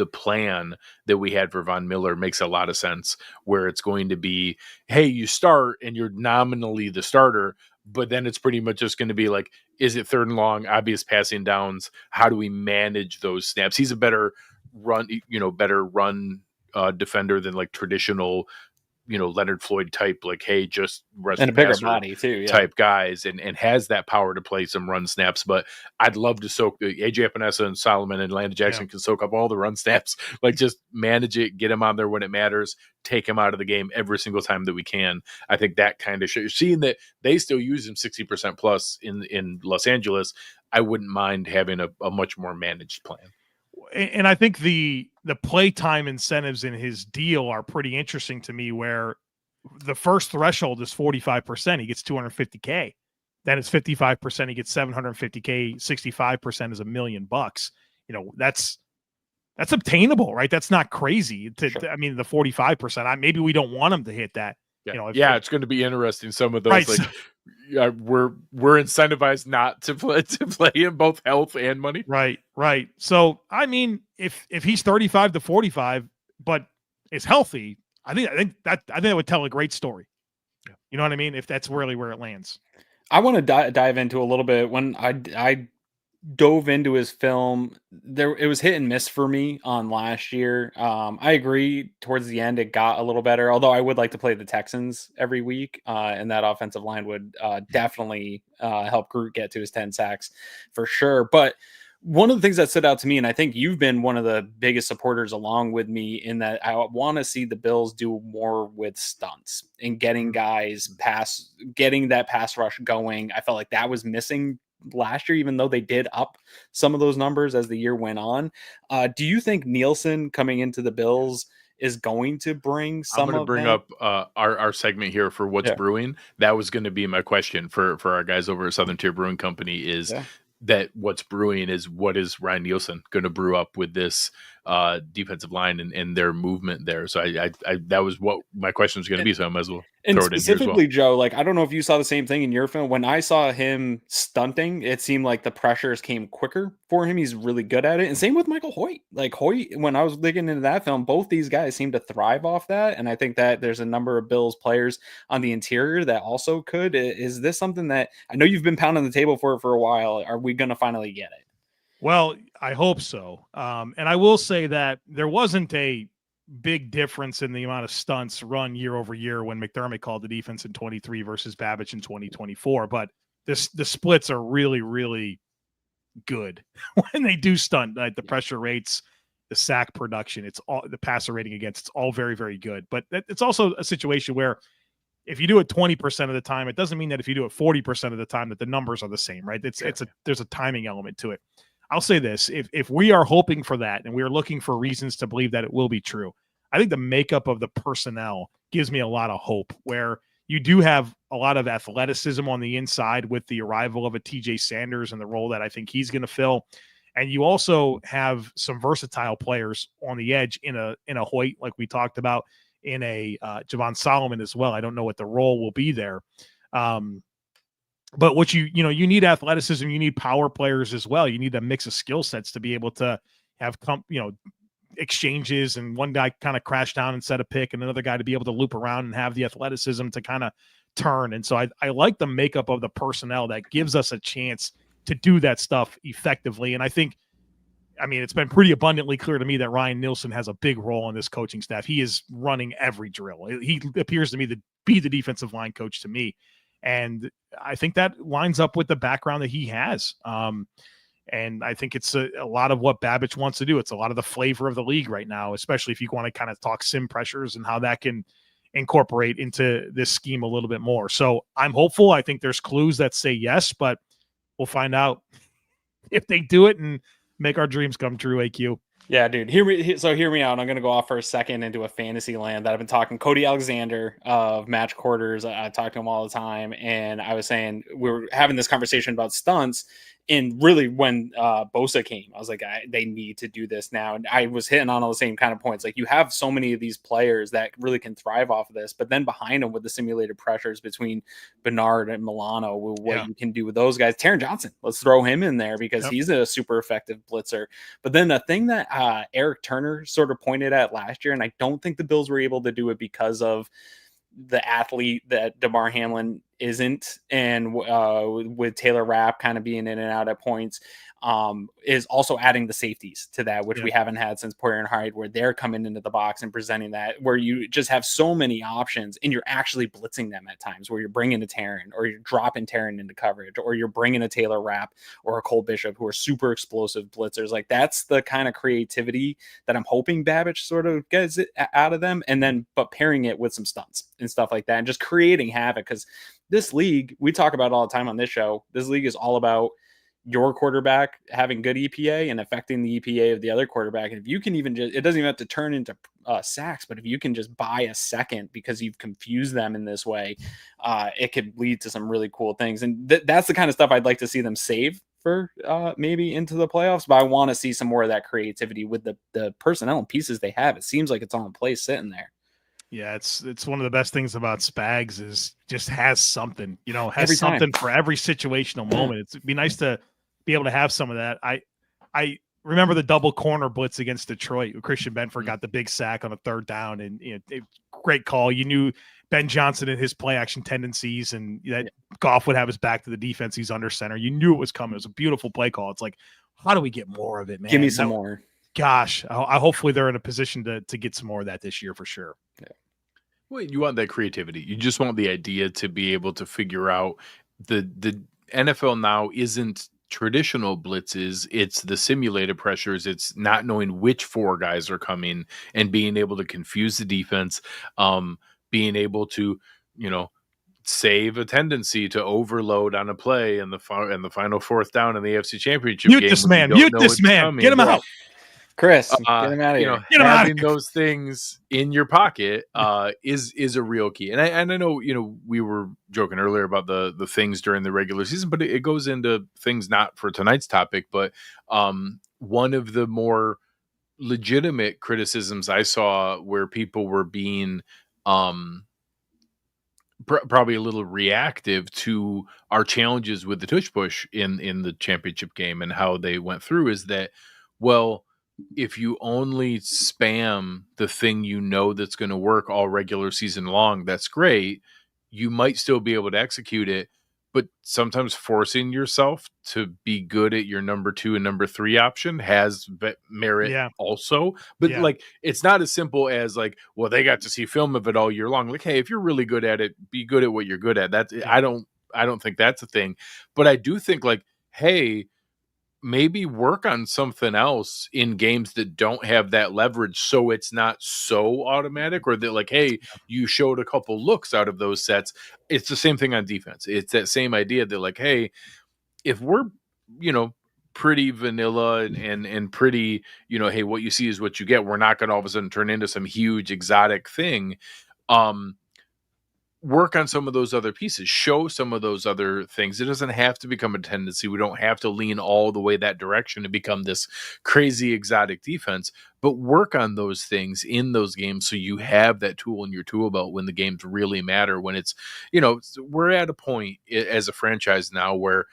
plan that we had for Von Miller makes a lot of sense, where it's going to be, hey, you start and you're nominally the starter, but then it's pretty much just going to be like, is it 3rd and long, obvious passing downs? How do we manage those snaps? He's a better run defender than like traditional, Leonard Floyd type, like, hey, just rush and a bigger body too, type guys, and has that power to play some run snaps. But I'd love to soak AJ Epenesa and Solomon and Landon Jackson can soak up all the run snaps, like just manage it, get him on there when it matters, take him out of the game every single time that we can. I think that kind of seeing that they still use him 60% plus in Los Angeles, I wouldn't mind having a much more managed plan. And I think the playtime incentives in his deal are pretty interesting to me, where the first threshold is 45%. He gets $250K. Then it's 55%. He gets $750K. 65% is $1 million. That's obtainable, right? That's not crazy. I mean, the 45%, maybe we don't want him to hit that. Yeah, it's going to be interesting. Some of those, right, we're incentivized not to play in both health and money. Right. So, I mean, if he's 35 to 45, but is healthy, I think that would tell a great story. Yeah. You know what I mean? If that's really where it lands. I want to dive into a little bit. When I dove into his film, it was hit and miss for me on last year. I agree, towards the end it got a little better, although I would like to play the Texans every week, and that offensive line would definitely help Groot get to his 10 sacks for sure. But one of the things that stood out to me, and I think you've been one of the biggest supporters along with me in that, I want to see the Bills do more with stunts and getting guys getting that pass rush going. I felt like that was missing last year, even though they did up some of those numbers as the year went on. Do you think Nielsen coming into the Bills is going to bring some I'm going to bring that. up our segment here for what's brewing. That was going to be my question for our guys over at Southern Tier Brewing Company is that what's brewing is what is Ryan Nielsen going to brew up with this defensive line and their movement there. So I that was what my question was going to be. So I might as well throw it in here as well. Specifically, Joe, like, I don't know if you saw the same thing in your film. When I saw him stunting, it seemed like the pressures came quicker for him. He's really good at it. And same with Michael Hoecht. Like Hoecht, when I was digging into that film, both these guys seem to thrive off that. And I think that there's a number of Bills players on the interior that also could. Is this something that I know you've been pounding the table for a while? Are we going to finally get it? Well, I hope so. And I will say that there wasn't a big difference in the amount of stunts run year over year when McDermott called the defense in 23 versus Babich in 2024. But the splits are really, really good when they do stunt. Like the pressure rates, the sack production, it's all the passer rating against. It's all very, very good. But it's also a situation where if you do it 20% of the time, it doesn't mean that if you do it 40% of the time that the numbers are the same, right? There's a timing element to it. I'll say this, if we are hoping for that and we are looking for reasons to believe that it will be true, I think the makeup of the personnel gives me a lot of hope, where you do have a lot of athleticism on the inside with the arrival of a TJ Sanders and the role that I think he's going to fill. And you also have some versatile players on the edge in a Hoecht, like we talked about, in a Javon Solomon as well. I don't know what the role will be there. But what you need athleticism, you need power players as well. You need a mix of skill sets to be able to have exchanges, and one guy kind of crash down and set a pick, and another guy to be able to loop around and have the athleticism to kind of turn. And so I like the makeup of the personnel that gives us a chance to do that stuff effectively. And I think, it's been pretty abundantly clear to me that Ryan Nielsen has a big role in this coaching staff. He is running every drill. He appears to me to be the defensive line coach to me. And I think that lines up with the background that he has. And I think it's a lot of what Babich wants to do. It's a lot of the flavor of the league right now, especially if you want to kind of talk sim pressures and how that can incorporate into this scheme a little bit more. So I'm hopeful. I think there's clues that say yes, but we'll find out if they do it and make our dreams come true, AQ. Yeah, dude. Hear me out. I'm going to go off for a second into a fantasy land that I've been talking. Cody Alexander of Match Quarters. I talk to him all the time, and I was saying we were having this conversation about stunts. And really, when Bosa came, I was like, they need to do this now. And I was hitting on all the same kind of points. Like, you have so many of these players that really can thrive off of this, but then behind them with the simulated pressures between Bernard and Milano, what you can do with those guys. Taron Johnson, let's throw him in there because he's a super effective blitzer. But then the thing that Eric Turner sort of pointed at last year, and I don't think the Bills were able to do it because of the athlete that DeMar Hamlin isn't, and with Taylor Rapp kind of being in and out at points, is also adding the safeties to that, which we haven't had since Poyer and Hyde, where they're coming into the box and presenting that, where you just have so many options and you're actually blitzing them at times, where you're bringing a Taron, or you're dropping Taron into coverage, or you're bringing a Taylor Rapp or a Cole Bishop, who are super explosive blitzers. Like, that's the kind of creativity that I'm hoping Babich sort of gets it out of them. And then, but pairing it with some stunts and stuff like that, and just creating havoc. Because this league, we talk about all the time on this show, this league is all about your quarterback having good EPA and affecting the EPA of the other quarterback. And if you can even just, it doesn't even have to turn into sacks, but if you can just buy a second because you've confused them in this way, it could lead to some really cool things. And that's the kind of stuff I'd like to see them save for maybe into the playoffs. But I want to see some more of that creativity with the personnel and pieces they have. It seems like it's on place sitting there. Yeah, it's one of the best things about Spags is just has something, has something for every situational moment. It'd be nice to be able to have some of that. I remember the double corner blitz against Detroit. Christian Benford got the big sack on a third down, and great call. You knew Ben Johnson and his play action tendencies, and that Goff would have his back to the defense. He's under center. You knew it was coming. It was a beautiful play call. It's like, how do we get more of it, man? Give me some more. Gosh, I hopefully they're in a position to get some more of that this year for sure. Yeah. Well, you want that creativity. You just want the idea to be able to figure out the NFL now isn't traditional blitzes. It's the simulated pressures. It's not knowing which four guys are coming and being able to confuse the defense, being able to, save a tendency to overload on a play in the final fourth down in the AFC Championship game. Mute this man. Get him out. Chris, get him out of here. Having those things in your pocket is a real key. And I know, we were joking earlier about the things during the regular season, but it goes into things not for tonight's topic, but one of the more legitimate criticisms I saw where people were being probably a little reactive to our challenges with the tush push in the championship game and how they went through is that, well, if you only spam the thing that's going to work all regular season long, that's great. You might still be able to execute it, but sometimes forcing yourself to be good at your number 2 and number 3 option has merit also. But it's not as simple as well, they got to see film of it all year long. Hey, if you're really good at it, be good at what you're good at. I don't think that's a thing, but I do think hey, maybe work on something else in games that don't have that leverage, so it's not so automatic, or that hey, you showed a couple looks out of those sets. It's the same thing on defense. It's that same idea that hey, if we're pretty vanilla and pretty hey, what you see is what you get, we're not going to all of a sudden turn into some huge exotic thing. Work on some of those other pieces, show some of those other things. It doesn't have to become a tendency. We don't have to lean all the way that direction to become this crazy exotic defense, but work on those things in those games so you have that tool in your tool belt when the games really matter. When it's, we're at a point as a franchise now where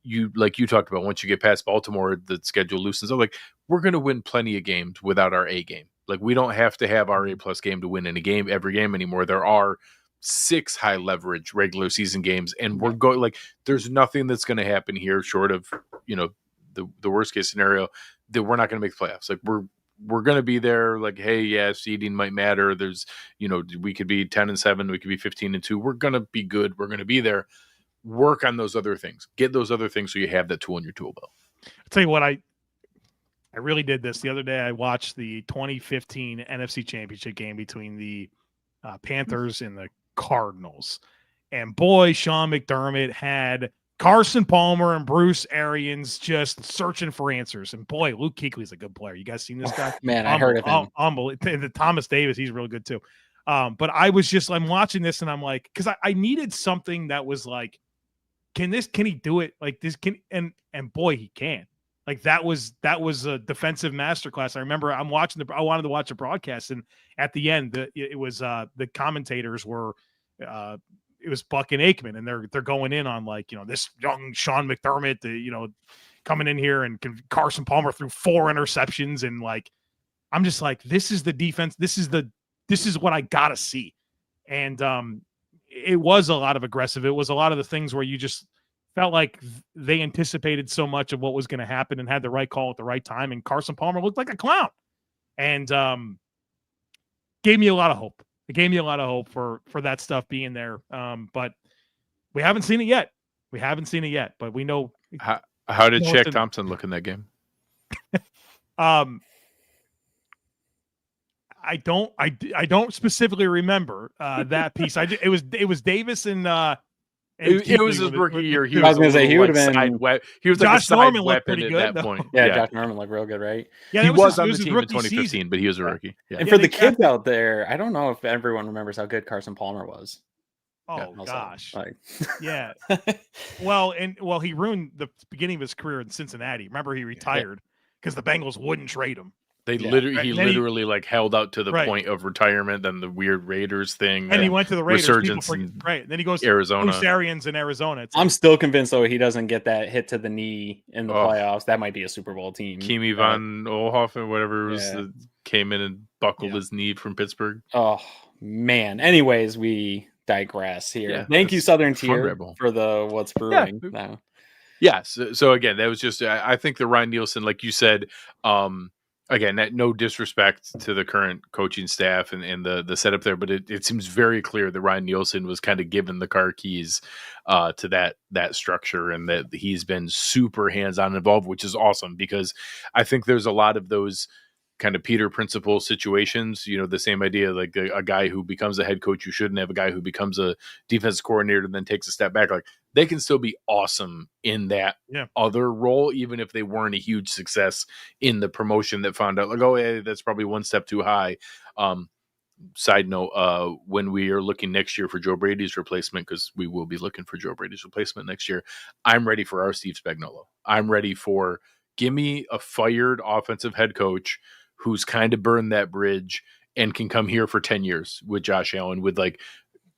you talked about, once you get past Baltimore, the schedule loosens up. We're going to win plenty of games without our A game. We don't have to have our A+ game to win every game anymore. There are 6 high leverage regular season games, and we're going there's nothing that's going to happen here short of the worst case scenario that we're not going to make the playoffs. We're going to be there. Hey, yeah, seeding might matter. There's we could be 10-7, we could be 15-2. We're going to be good. We're going to be there. Work on those other things. Get those other things so you have that tool in your tool belt. I'll tell you what, I really did this the other day. I watched the 2015 NFC Championship game between the Panthers and the Cardinals, and boy, Sean McDermott had Carson Palmer and Bruce Arians just searching for answers. And boy, Luke Kuechly's a good player. You guys seen this guy? Man, I heard of him. Unbelievable. Thomas Davis, he's really good too. But I'm watching this and I'm because I needed something that was can he do it like this? And boy, he can. That was a defensive masterclass. I remember I wanted to watch the broadcast, and at the end, it was the commentators were it was Buck and Aikman, and they're going in on this young Sean McDermott, coming in here, and Carson Palmer threw 4 interceptions, and I'm just this is the defense. This is what I gotta see, and it was a lot of aggressive. It was a lot of the things where you just felt like they anticipated so much of what was going to happen and had the right call at the right time. And Carson Palmer looked like a clown, and gave me a lot of hope. It gave me a lot of hope for that stuff being there. But we haven't seen it yet. But we know. How did Shaq Thompson look in that game? I don't specifically remember that piece. It was Davis and it was his rookie year. I was going to say he would have been. He was Josh Norman looked pretty good at that point. Yeah, Josh Norman looked real good, right? Yeah, he was on the team in 2015, season. But he was a rookie. Yeah. And for the kids out there, I don't know if everyone remembers how good Carson Palmer was. Oh gosh, yeah. Well, he ruined the beginning of his career in Cincinnati. Remember, he retired because the Bengals wouldn't trade him. He literally held out to the point of retirement, then the weird Raiders thing, and he went to the Raiders. Resurgence, and then he goes Arizona. Bruce Arians in Arizona. I'm still convinced though he doesn't get that hit to the knee in the playoffs. That might be a Super Bowl team. Keamy Von Olhoffen, whatever it was, came in and buckled his knee from Pittsburgh. Oh man. Anyways, we digress here. Yeah, thank you, Southern Tier, for the what's brewing now. Yeah. So again, that was just I think the Ryan Nielsen, like you said. Again, no disrespect to the current coaching staff and the setup there, but it seems very clear that Ryan Nielsen was kind of given the car keys to that structure, and that he's been super hands-on involved, which is awesome, because I think there's a lot of those kind of Peter principle situations, the same idea, like a guy who becomes a head coach, you shouldn't have a guy who becomes a defensive coordinator and then takes a step back. Like, they can still be awesome in that other role, even if they weren't a huge success in the promotion that found out like, oh, yeah, that's probably one step too high. Side note, when we are looking next year for Joe Brady's replacement, because we will be looking for Joe Brady's replacement next year, I'm ready for our Steve Spagnuolo. I'm ready for, give me a fired offensive head coach who's kind of burned that bridge and can come here for 10 years with Josh Allen, with like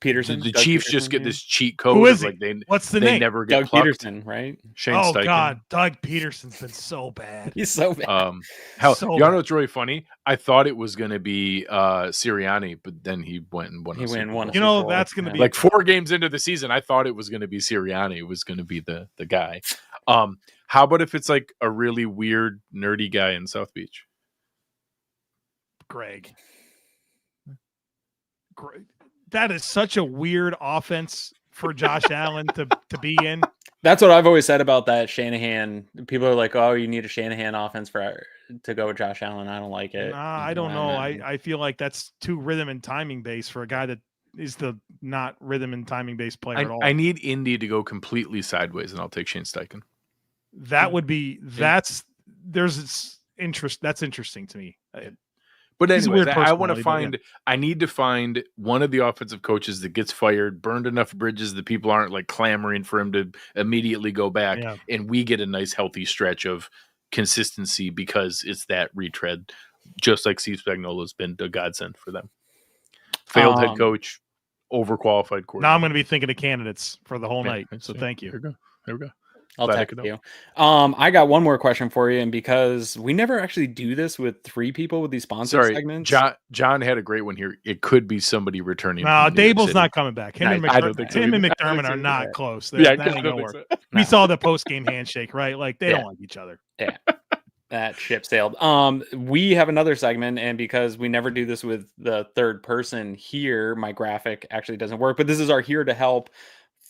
Peterson. The Chiefs just get this cheat code. Who is like What's the they name? never get Doug plucked. Peterson, right? Shane Oh Steichen. God, Doug Peterson's been so bad. He's so bad. Hell, So y'all know bad. what's really funny? I thought it was going to be Sirianni, but then he went and won. That's going to be like 4 games into the season. I thought it was going to be Sirianni was going to be the guy. How about if it's like a really weird, nerdy guy in South Beach? Greg. That is such a weird offense for Josh Allen to be in. That's what I've always said about that Shanahan. People are like, "Oh, you need a Shanahan offense to go with Josh Allen." I don't like it. Nah, I don't know. I feel like that's too rhythm and timing based for a guy that is the not rhythm and timing based player at all. I need Indy to go completely sideways, and I'll take Shane Steichen. That would be that's interesting to me. But anyway, I need to find one of the offensive coaches that gets fired, burned enough bridges that people aren't like clamoring for him to immediately go back. Yeah. And we get a nice healthy stretch of consistency because it's that retread, just like Steve Spagnuolo has been a godsend for them. Failed head coach, overqualified coordinator. Now I'm going to be thinking of candidates for the whole night. So thank you. There we go. I'll text you. I got one more question for you, and because we never actually do this with 3 people with these sponsor segments. John had a great one here. It could be somebody returning. No, Dable's not coming back. Him and McDermott are not close. That ain't gonna work. So. We saw the post game handshake, right? Like they don't like each other. Yeah. That ship sailed. We have another segment, and because we never do this with the third person here, my graphic actually doesn't work. But this is our here to help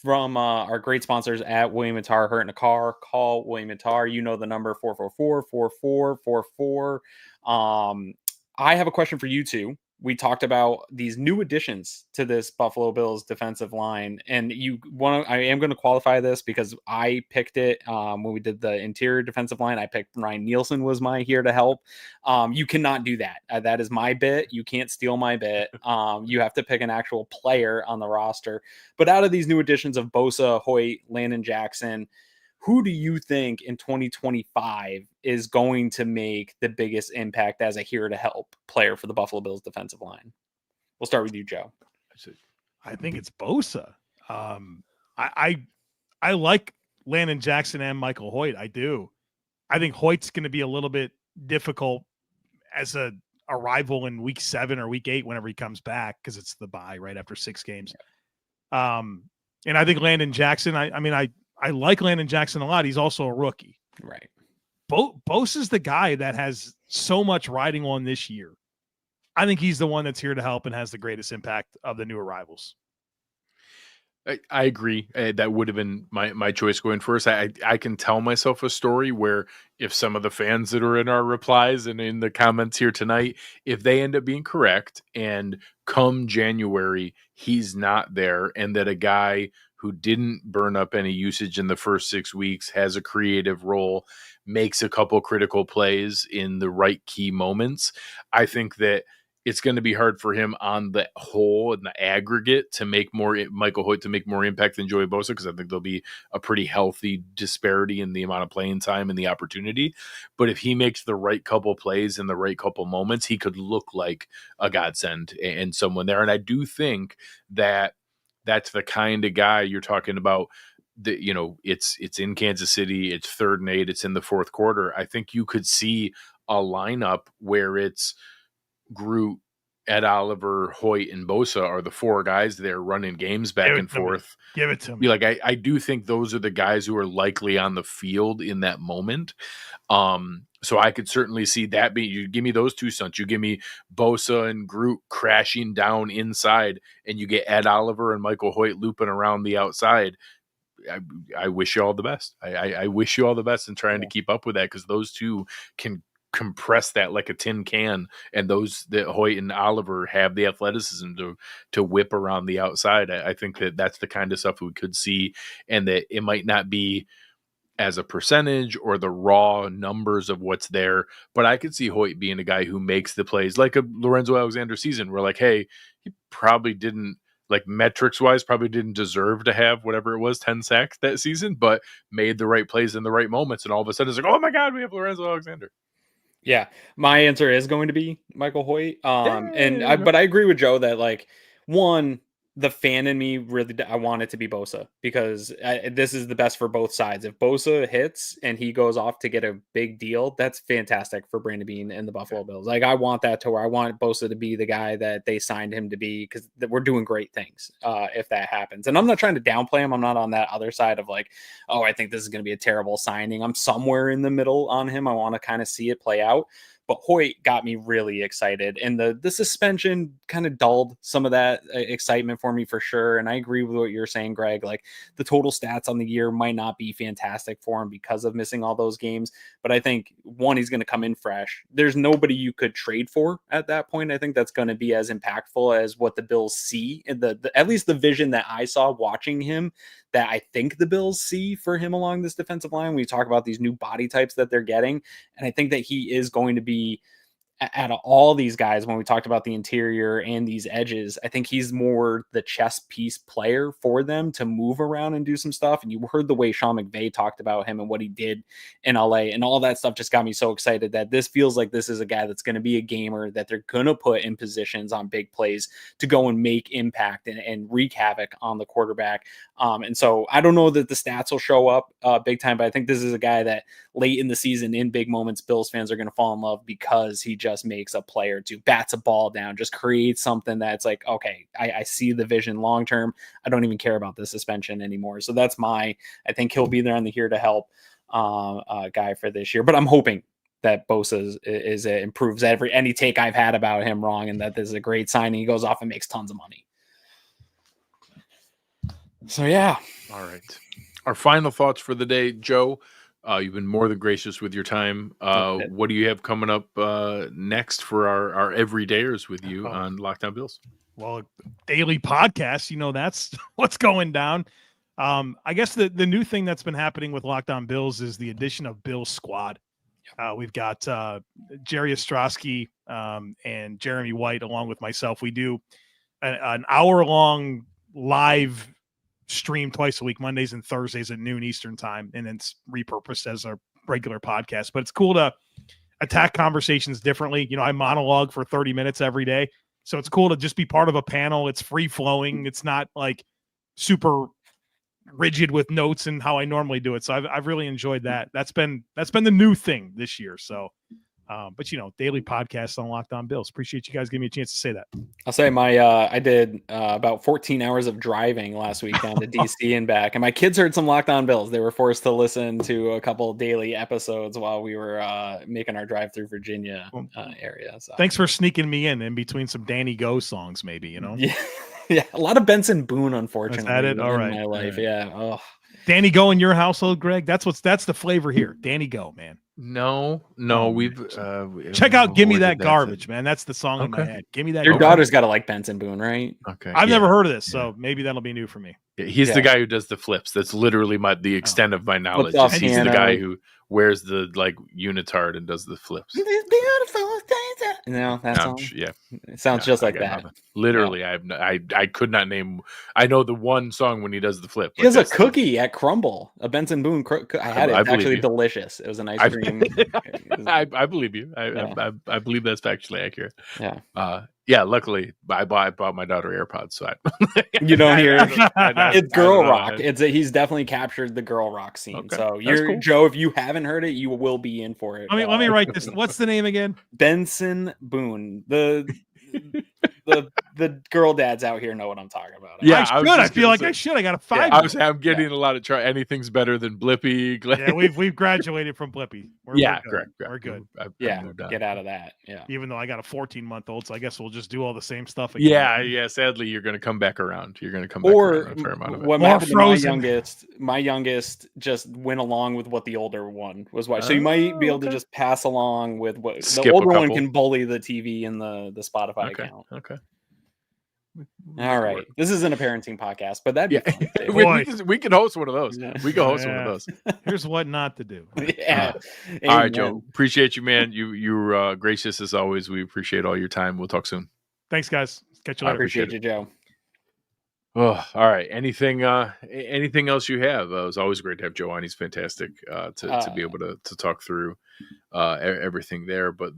from our great sponsors at William & Tar. Hurt in a car, call William & Tar. You know the number, 444-4444. I have a question for you two. We talked about these new additions to this Buffalo Bills defensive line, and I am going to qualify this because I picked it when we did the interior defensive line. I picked Ryan Nielsen was my here to help. You cannot do that. That is my bit. You can't steal my bit. You have to pick an actual player on the roster. But out of these new additions of Bosa, Hoecht, Landon Jackson, who do you think in 2025 is going to make the biggest impact as a here to help player for the Buffalo Bills defensive line? We'll start with you, Joe. I think it's Bosa. I like Landon Jackson and Michael Hoecht. I do. I think Hoyt's going to be a little bit difficult as a rival in week 7 or week 8 whenever he comes back, because it's the bye right after 6 games. And I think Landon Jackson, I like Landon Jackson a lot. He's also a rookie. Right. Bosa's the guy that has so much riding on this year. I think he's the one that's here to help and has the greatest impact of the new arrivals. I agree. That would have been my choice going first. I can tell myself a story where if some of the fans that are in our replies and in the comments here tonight, if they end up being correct and come January, he's not there, and that a guy who didn't burn up any usage in the first 6 weeks, has a creative role, makes a couple critical plays in the right key moments, I think that it's going to be hard for him on the whole and the aggregate to make more Michael Hoecht to make more impact than Joey Bosa, because I think there'll be a pretty healthy disparity in the amount of playing time and the opportunity. But if he makes the right couple plays in the right couple moments, he could look like a godsend and someone there. And I do think that that's the kind of guy you're talking about. That, it's in Kansas City, it's 3rd and 8, it's in the 4th quarter. I think you could see a lineup where it's Groot, Ed Oliver, Hoyt, and Bosa are the 4 guys there running games back and forth. Give it to me. Like I do think those are the guys who are likely on the field in that moment. So I could certainly see that being. You give me those 2 stunts. You give me Bosa and Groot crashing down inside, and you get Ed Oliver and Michael Hoyt looping around the outside. I wish you all the best. I wish you all the best in trying to keep up with that, because those 2 can compress that like a tin can, and those that Hoecht and Oliver have the athleticism to whip around the outside. I think that's the kind of stuff we could see, and that it might not be as a percentage or the raw numbers of what's there, but I could see Hoecht being a guy who makes the plays like a Lorenzo Alexander season. We're like, hey, he probably didn't, like metrics wise, probably didn't deserve to have whatever it was, 10 sacks that season, but made the right plays in the right moments. And all of a sudden it's like, oh my God, we have Lorenzo Alexander. Yeah, my answer is going to be Michael Hoecht. But I agree with Joe that, like, one, the fan in me really, I want it to be Bosa, because this is the best for both sides. If Bosa hits and he goes off to get a big deal, that's fantastic for Brandon Beane and the Buffalo Bills. Like, I want that to where I want Bosa to be the guy that they signed him to be, because we're doing great things if that happens. And I'm not trying to downplay him. I'm not on that other side of like, oh, I think this is going to be a terrible signing. I'm somewhere in the middle on him. I want to kind of see it play out. But Hoecht got me really excited, and the suspension kind of dulled some of that excitement for me for sure. And I agree with what you're saying, Greg. Like, the total stats on the year might not be fantastic for him because of missing all those games. But I think, one, he's going to come in fresh. There's nobody you could trade for at that point. I think that's going to be as impactful as what the Bills see, and at least the vision that I saw watching him, that I think the Bills see for him along this defensive line. We talk about these new body types that they're getting, and I think that he is going to be, out of all these guys, when we talked about the interior and these edges, I think he's more the chess piece player for them to move around and do some stuff. And you heard the way Sean McVay talked about him and what he did in LA, and all that stuff just got me so excited that this feels like this is a guy that's going to be a gamer, that they're going to put in positions on big plays to go and make impact and wreak havoc on the quarterback. And so I don't know that the stats will show up big time, but I think this is a guy that late in the season, in big moments, Bills fans are going to fall in love, because he just makes a play or two, bats a ball down, just creates something that's like, okay, I see the vision long term. I don't even care about the suspension anymore. So that's I think he'll be there on the here to help guy for this year. But I'm hoping that Bosa improves any take I've had about him wrong, and that this is a great signing. He goes off and makes tons of money. So yeah. All right. Our final thoughts for the day, Joe. You've been more than gracious with your time. What do you have coming up next for our everydayers with you on Locked On Bills? Well, daily podcast, that's what's going down. I guess the new thing that's been happening with Locked On Bills is the addition of Bills Squad. We've got Jerry Ostrowski and Jeremy White along with myself. We do an hour-long live stream twice a week, Mondays and Thursdays at noon Eastern time, and it's repurposed as a regular podcast. But it's cool to attack conversations differently. I monologue for 30 minutes every day, so it's cool to just be part of a panel. It's free flowing. It's not like super rigid with notes and how I normally do it. So I've really enjoyed that. That's been the new thing this year. So but daily podcast on Locked On Bills. Appreciate you guys giving me a chance to say that. I'll say I did about 14 hours of driving last week down to DC and back, and my kids heard some Locked On Bills. They were forced to listen to a couple of daily episodes while we were making our drive through Virginia area. So thanks for sneaking me in between some Danny Go songs, maybe, Yeah, a lot of Benson Boone, unfortunately. Is that it? All right. In my life, right. Yeah. Oh. Danny Go in your household, Greg? That's the flavor here. Danny Go, man. No, we've check out "Give Me That Garbage," man. That's the song in my head. Give me that. Your daughter's got to like Benson Boone, right? Okay, I've never heard of this, so maybe that'll be new for me. Yeah, he's the guy who does the flips. That's literally the extent of my knowledge. He's the guy who wears the unitard and does the flips. Beautiful things. No, that song. Yeah, it sounds just like that. Nothing. Literally, I could not name. I know the one song when he does the flip. He has a cookie at Crumble, a Benson Boone. I had it. It's actually delicious. It was an ice cream. I believe you. I believe that's factually accurate. Yeah. Luckily, I bought my daughter AirPods, so you don't hear it. It's girl rock. He's definitely captured the girl rock scene. Okay. So cool. Joe, if you haven't heard it, you will be in for it. Let me write this. What's the name again? Benson Boone. The the girl dads out here know what I'm talking about. Yeah, I feel like I should. I got a 5. I'm getting a lot of try. Anything's better than Blippy. Yeah, we've graduated from Blippy. We're correct. We're good. I've moved on. Get out of that. Yeah. Even though I got a 14-month-old, so I guess we'll just do all the same stuff again. Yeah. Sadly, you're going to come back around. You're going to come back around a fair amount of it. What happened to my youngest just went along with what the older one was watching. So you might be able to just pass along with what the older one can bully the TV and the Spotify account. Okay. All right. This isn't a parenting podcast, but that'd be fun. we can host one of those. We can host one of those. Here's what not to do. Yeah. All right, Joe. Appreciate you, man. You're gracious as always. We appreciate all your time. We'll talk soon. Thanks, guys. Catch you later. I appreciate you, Joe. Oh, all right. Anything else you have? It was always great to have Joe on. He's fantastic to be able to talk through everything there. But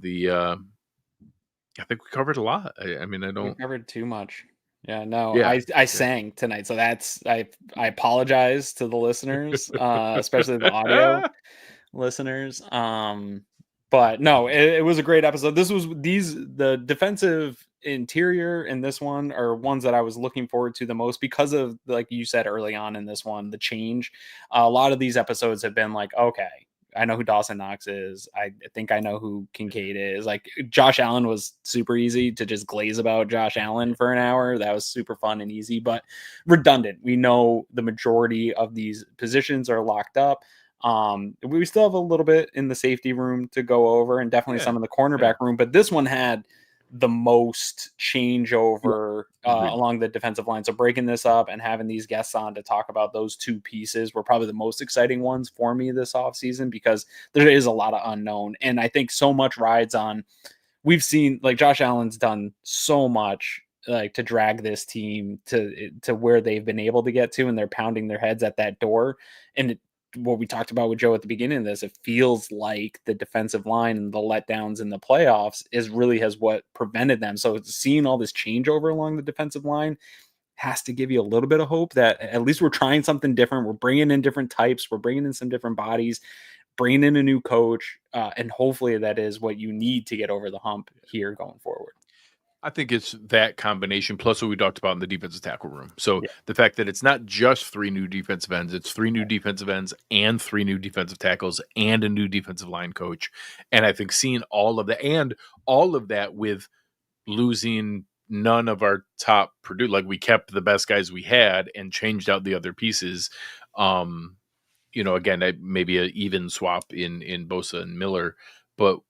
I think we covered a lot. We covered too much. Yeah, no, I sang tonight. So I apologize to the listeners, especially the audio listeners. But no, it was a great episode. The defensive interior in this one are ones that I was looking forward to the most because of, like you said early on in this one, the change. A lot of these episodes have been like, okay, I know who Dawson Knox is. I think I know who Kincaid is. Like Josh Allen was super easy to just glaze about Josh Allen for an hour. That was super fun and easy, but redundant. We know the majority of these positions are locked up. We still have a little bit in the safety room to go over and definitely some in the cornerback room, but this one had the most changeover along the defensive line. So breaking this up and having these guests on to talk about those two pieces were probably the most exciting ones for me this offseason because there is a lot of unknown. And I think so much rides on, we've seen like Josh Allen's done so much like to drag this team to where they've been able to get to, and they're pounding their heads at that door. And what we talked about with Joe at the beginning of this, it feels like the defensive line and the letdowns in the playoffs has what prevented them. So seeing all this changeover along the defensive line has to give you a little bit of hope that at least we're trying something different. We're bringing in different types. We're bringing in some different bodies, bringing in a new coach. And hopefully that is what you need to get over the hump here going forward. I think it's that combination plus what we talked about in the defensive tackle room. So the fact that it's not just 3 new defensive ends, it's 3 new defensive ends and 3 new defensive tackles and a new defensive line coach. And I think seeing all of that and all of that with losing none of our top produce, like we kept the best guys we had and changed out the other pieces. Again, maybe an even swap in Bosa and Miller, but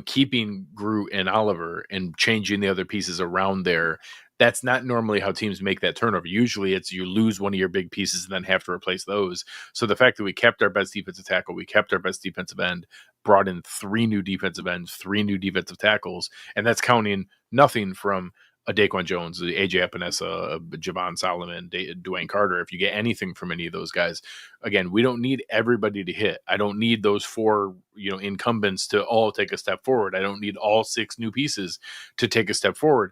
keeping Groot and Oliver and changing the other pieces around there, that's not normally how teams make that turnover. Usually it's you lose one of your big pieces and then have to replace those. So the fact that we kept our best defensive tackle, we kept our best defensive end, brought in 3 new defensive ends, 3 new defensive tackles, and that's counting nothing from a Daquan Jones, AJ Epenesa, Javon Solomon, Dwayne Carter. If you get anything from any of those guys, again, we don't need everybody to hit. I don't need those 4, incumbents to all take a step forward. I don't need all 6 new pieces to take a step forward.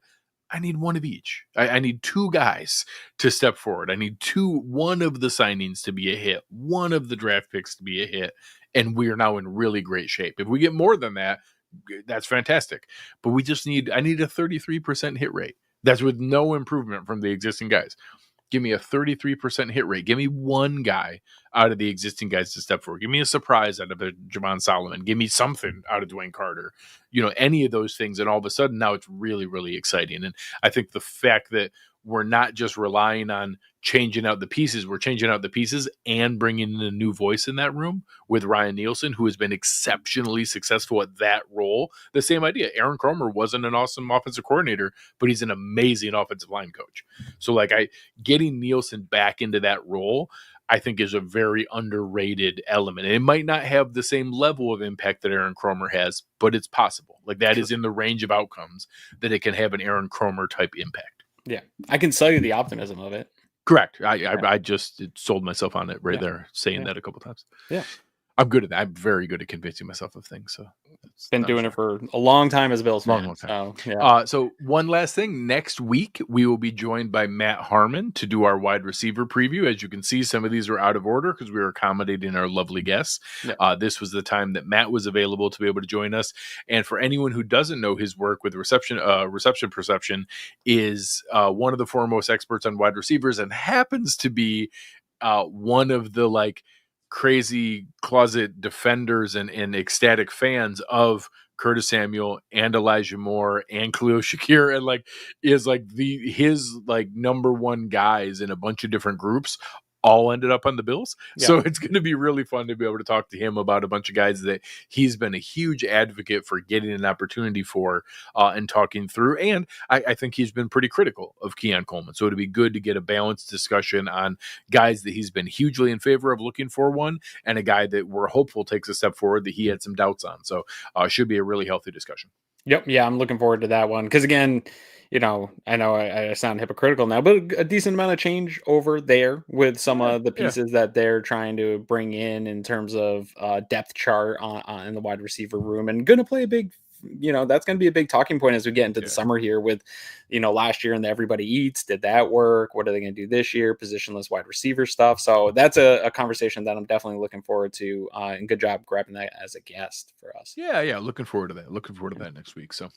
I need one of each. I need 2 guys to step forward. I need 1 of the signings to be a hit, 1 of the draft picks to be a hit, and we are now in really great shape. If we get more than that, that's fantastic. But I need a 33% hit rate. That's with no improvement from the existing guys. Give me a 33% hit rate. Give me 1 guy out of the existing guys to step forward. Give me a surprise out of a Javon Solomon. Give me something out of Dwayne Carter. Any of those things. And all of a sudden now it's really, really exciting. And I think the fact that we're not just relying on changing out the pieces. We're changing out the pieces and bringing in a new voice in that room with Ryan Nielsen, who has been exceptionally successful at that role. The same idea. Aaron Kromer wasn't an awesome offensive coordinator, but he's an amazing offensive line coach. So getting Nielsen back into that role, I think is a very underrated element. And it might not have the same level of impact that Aaron Kromer has, but it's possible. That is in the range of outcomes that it can have an Aaron Kromer type impact. Yeah, I can sell you the optimism of it. Correct. I just sold myself on it there, saying that a couple times. Yeah. I'm good at that. I'm very good at convincing myself of things. So been doing it for a long time as a Bills fan. Long So, time. yeah. So one last thing. Next week, we will be joined by Matt Harmon to do our wide receiver preview. As you can see, some of these were out of order because we were accommodating our lovely guests. Yeah. This was the time that Matt was available to be able to join us. And for anyone who doesn't know, his work with reception perception is one of the foremost experts on wide receivers and happens to be one of the like crazy closet defenders and ecstatic fans of Curtis Samuel and Elijah Moore and Khalil Shakir, and like is like his like number one guys in a bunch of different groups all ended up on the Bills. Yeah. So it's going to be really fun to be able to talk to him about a bunch of guys that he's been a huge advocate for getting an opportunity for and talking through. And I think he's been pretty critical of Keon Coleman. So it'd be good to get a balanced discussion on guys that he's been hugely in favor of looking for one, and a guy that we're hopeful takes a step forward that he had some doubts on. So should be a really healthy discussion. Yep. Yeah, I'm looking forward to that one. Because again, I know I sound hypocritical now, but a decent amount of change over there with some of the pieces that they're trying to bring in terms of depth chart in the wide receiver room, and going to play a big, that's going to be a big talking point as we get into the summer here with, last year and the everybody eats. Did that work? What are they going to do this year? Positionless wide receiver stuff. So that's a conversation that I'm definitely looking forward to. And good job grabbing that as a guest for us. Yeah. Looking forward to that. Looking forward to that next week. So.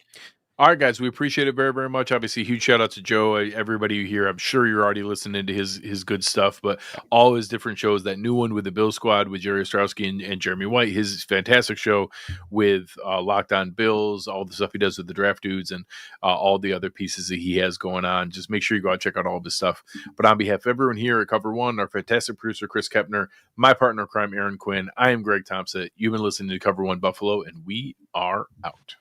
All right, guys, we appreciate it very, very much. Obviously, huge shout out to Joe. Everybody here, I'm sure you're already listening to his good stuff, but all his different shows, that new one with the Bill Squad with Jerry Ostrowski and Jeremy White, his fantastic show with Locked On Bills, all the stuff he does with the Draft Dudes, and all the other pieces that he has going on. Just make sure you go out and check out all of his stuff. But on behalf of everyone here at Cover One, our fantastic producer, Chris Kepner, my partner in crime, Aaron Quinn, I am Greg Tompsett. You've been listening to Cover One Buffalo, and we are out.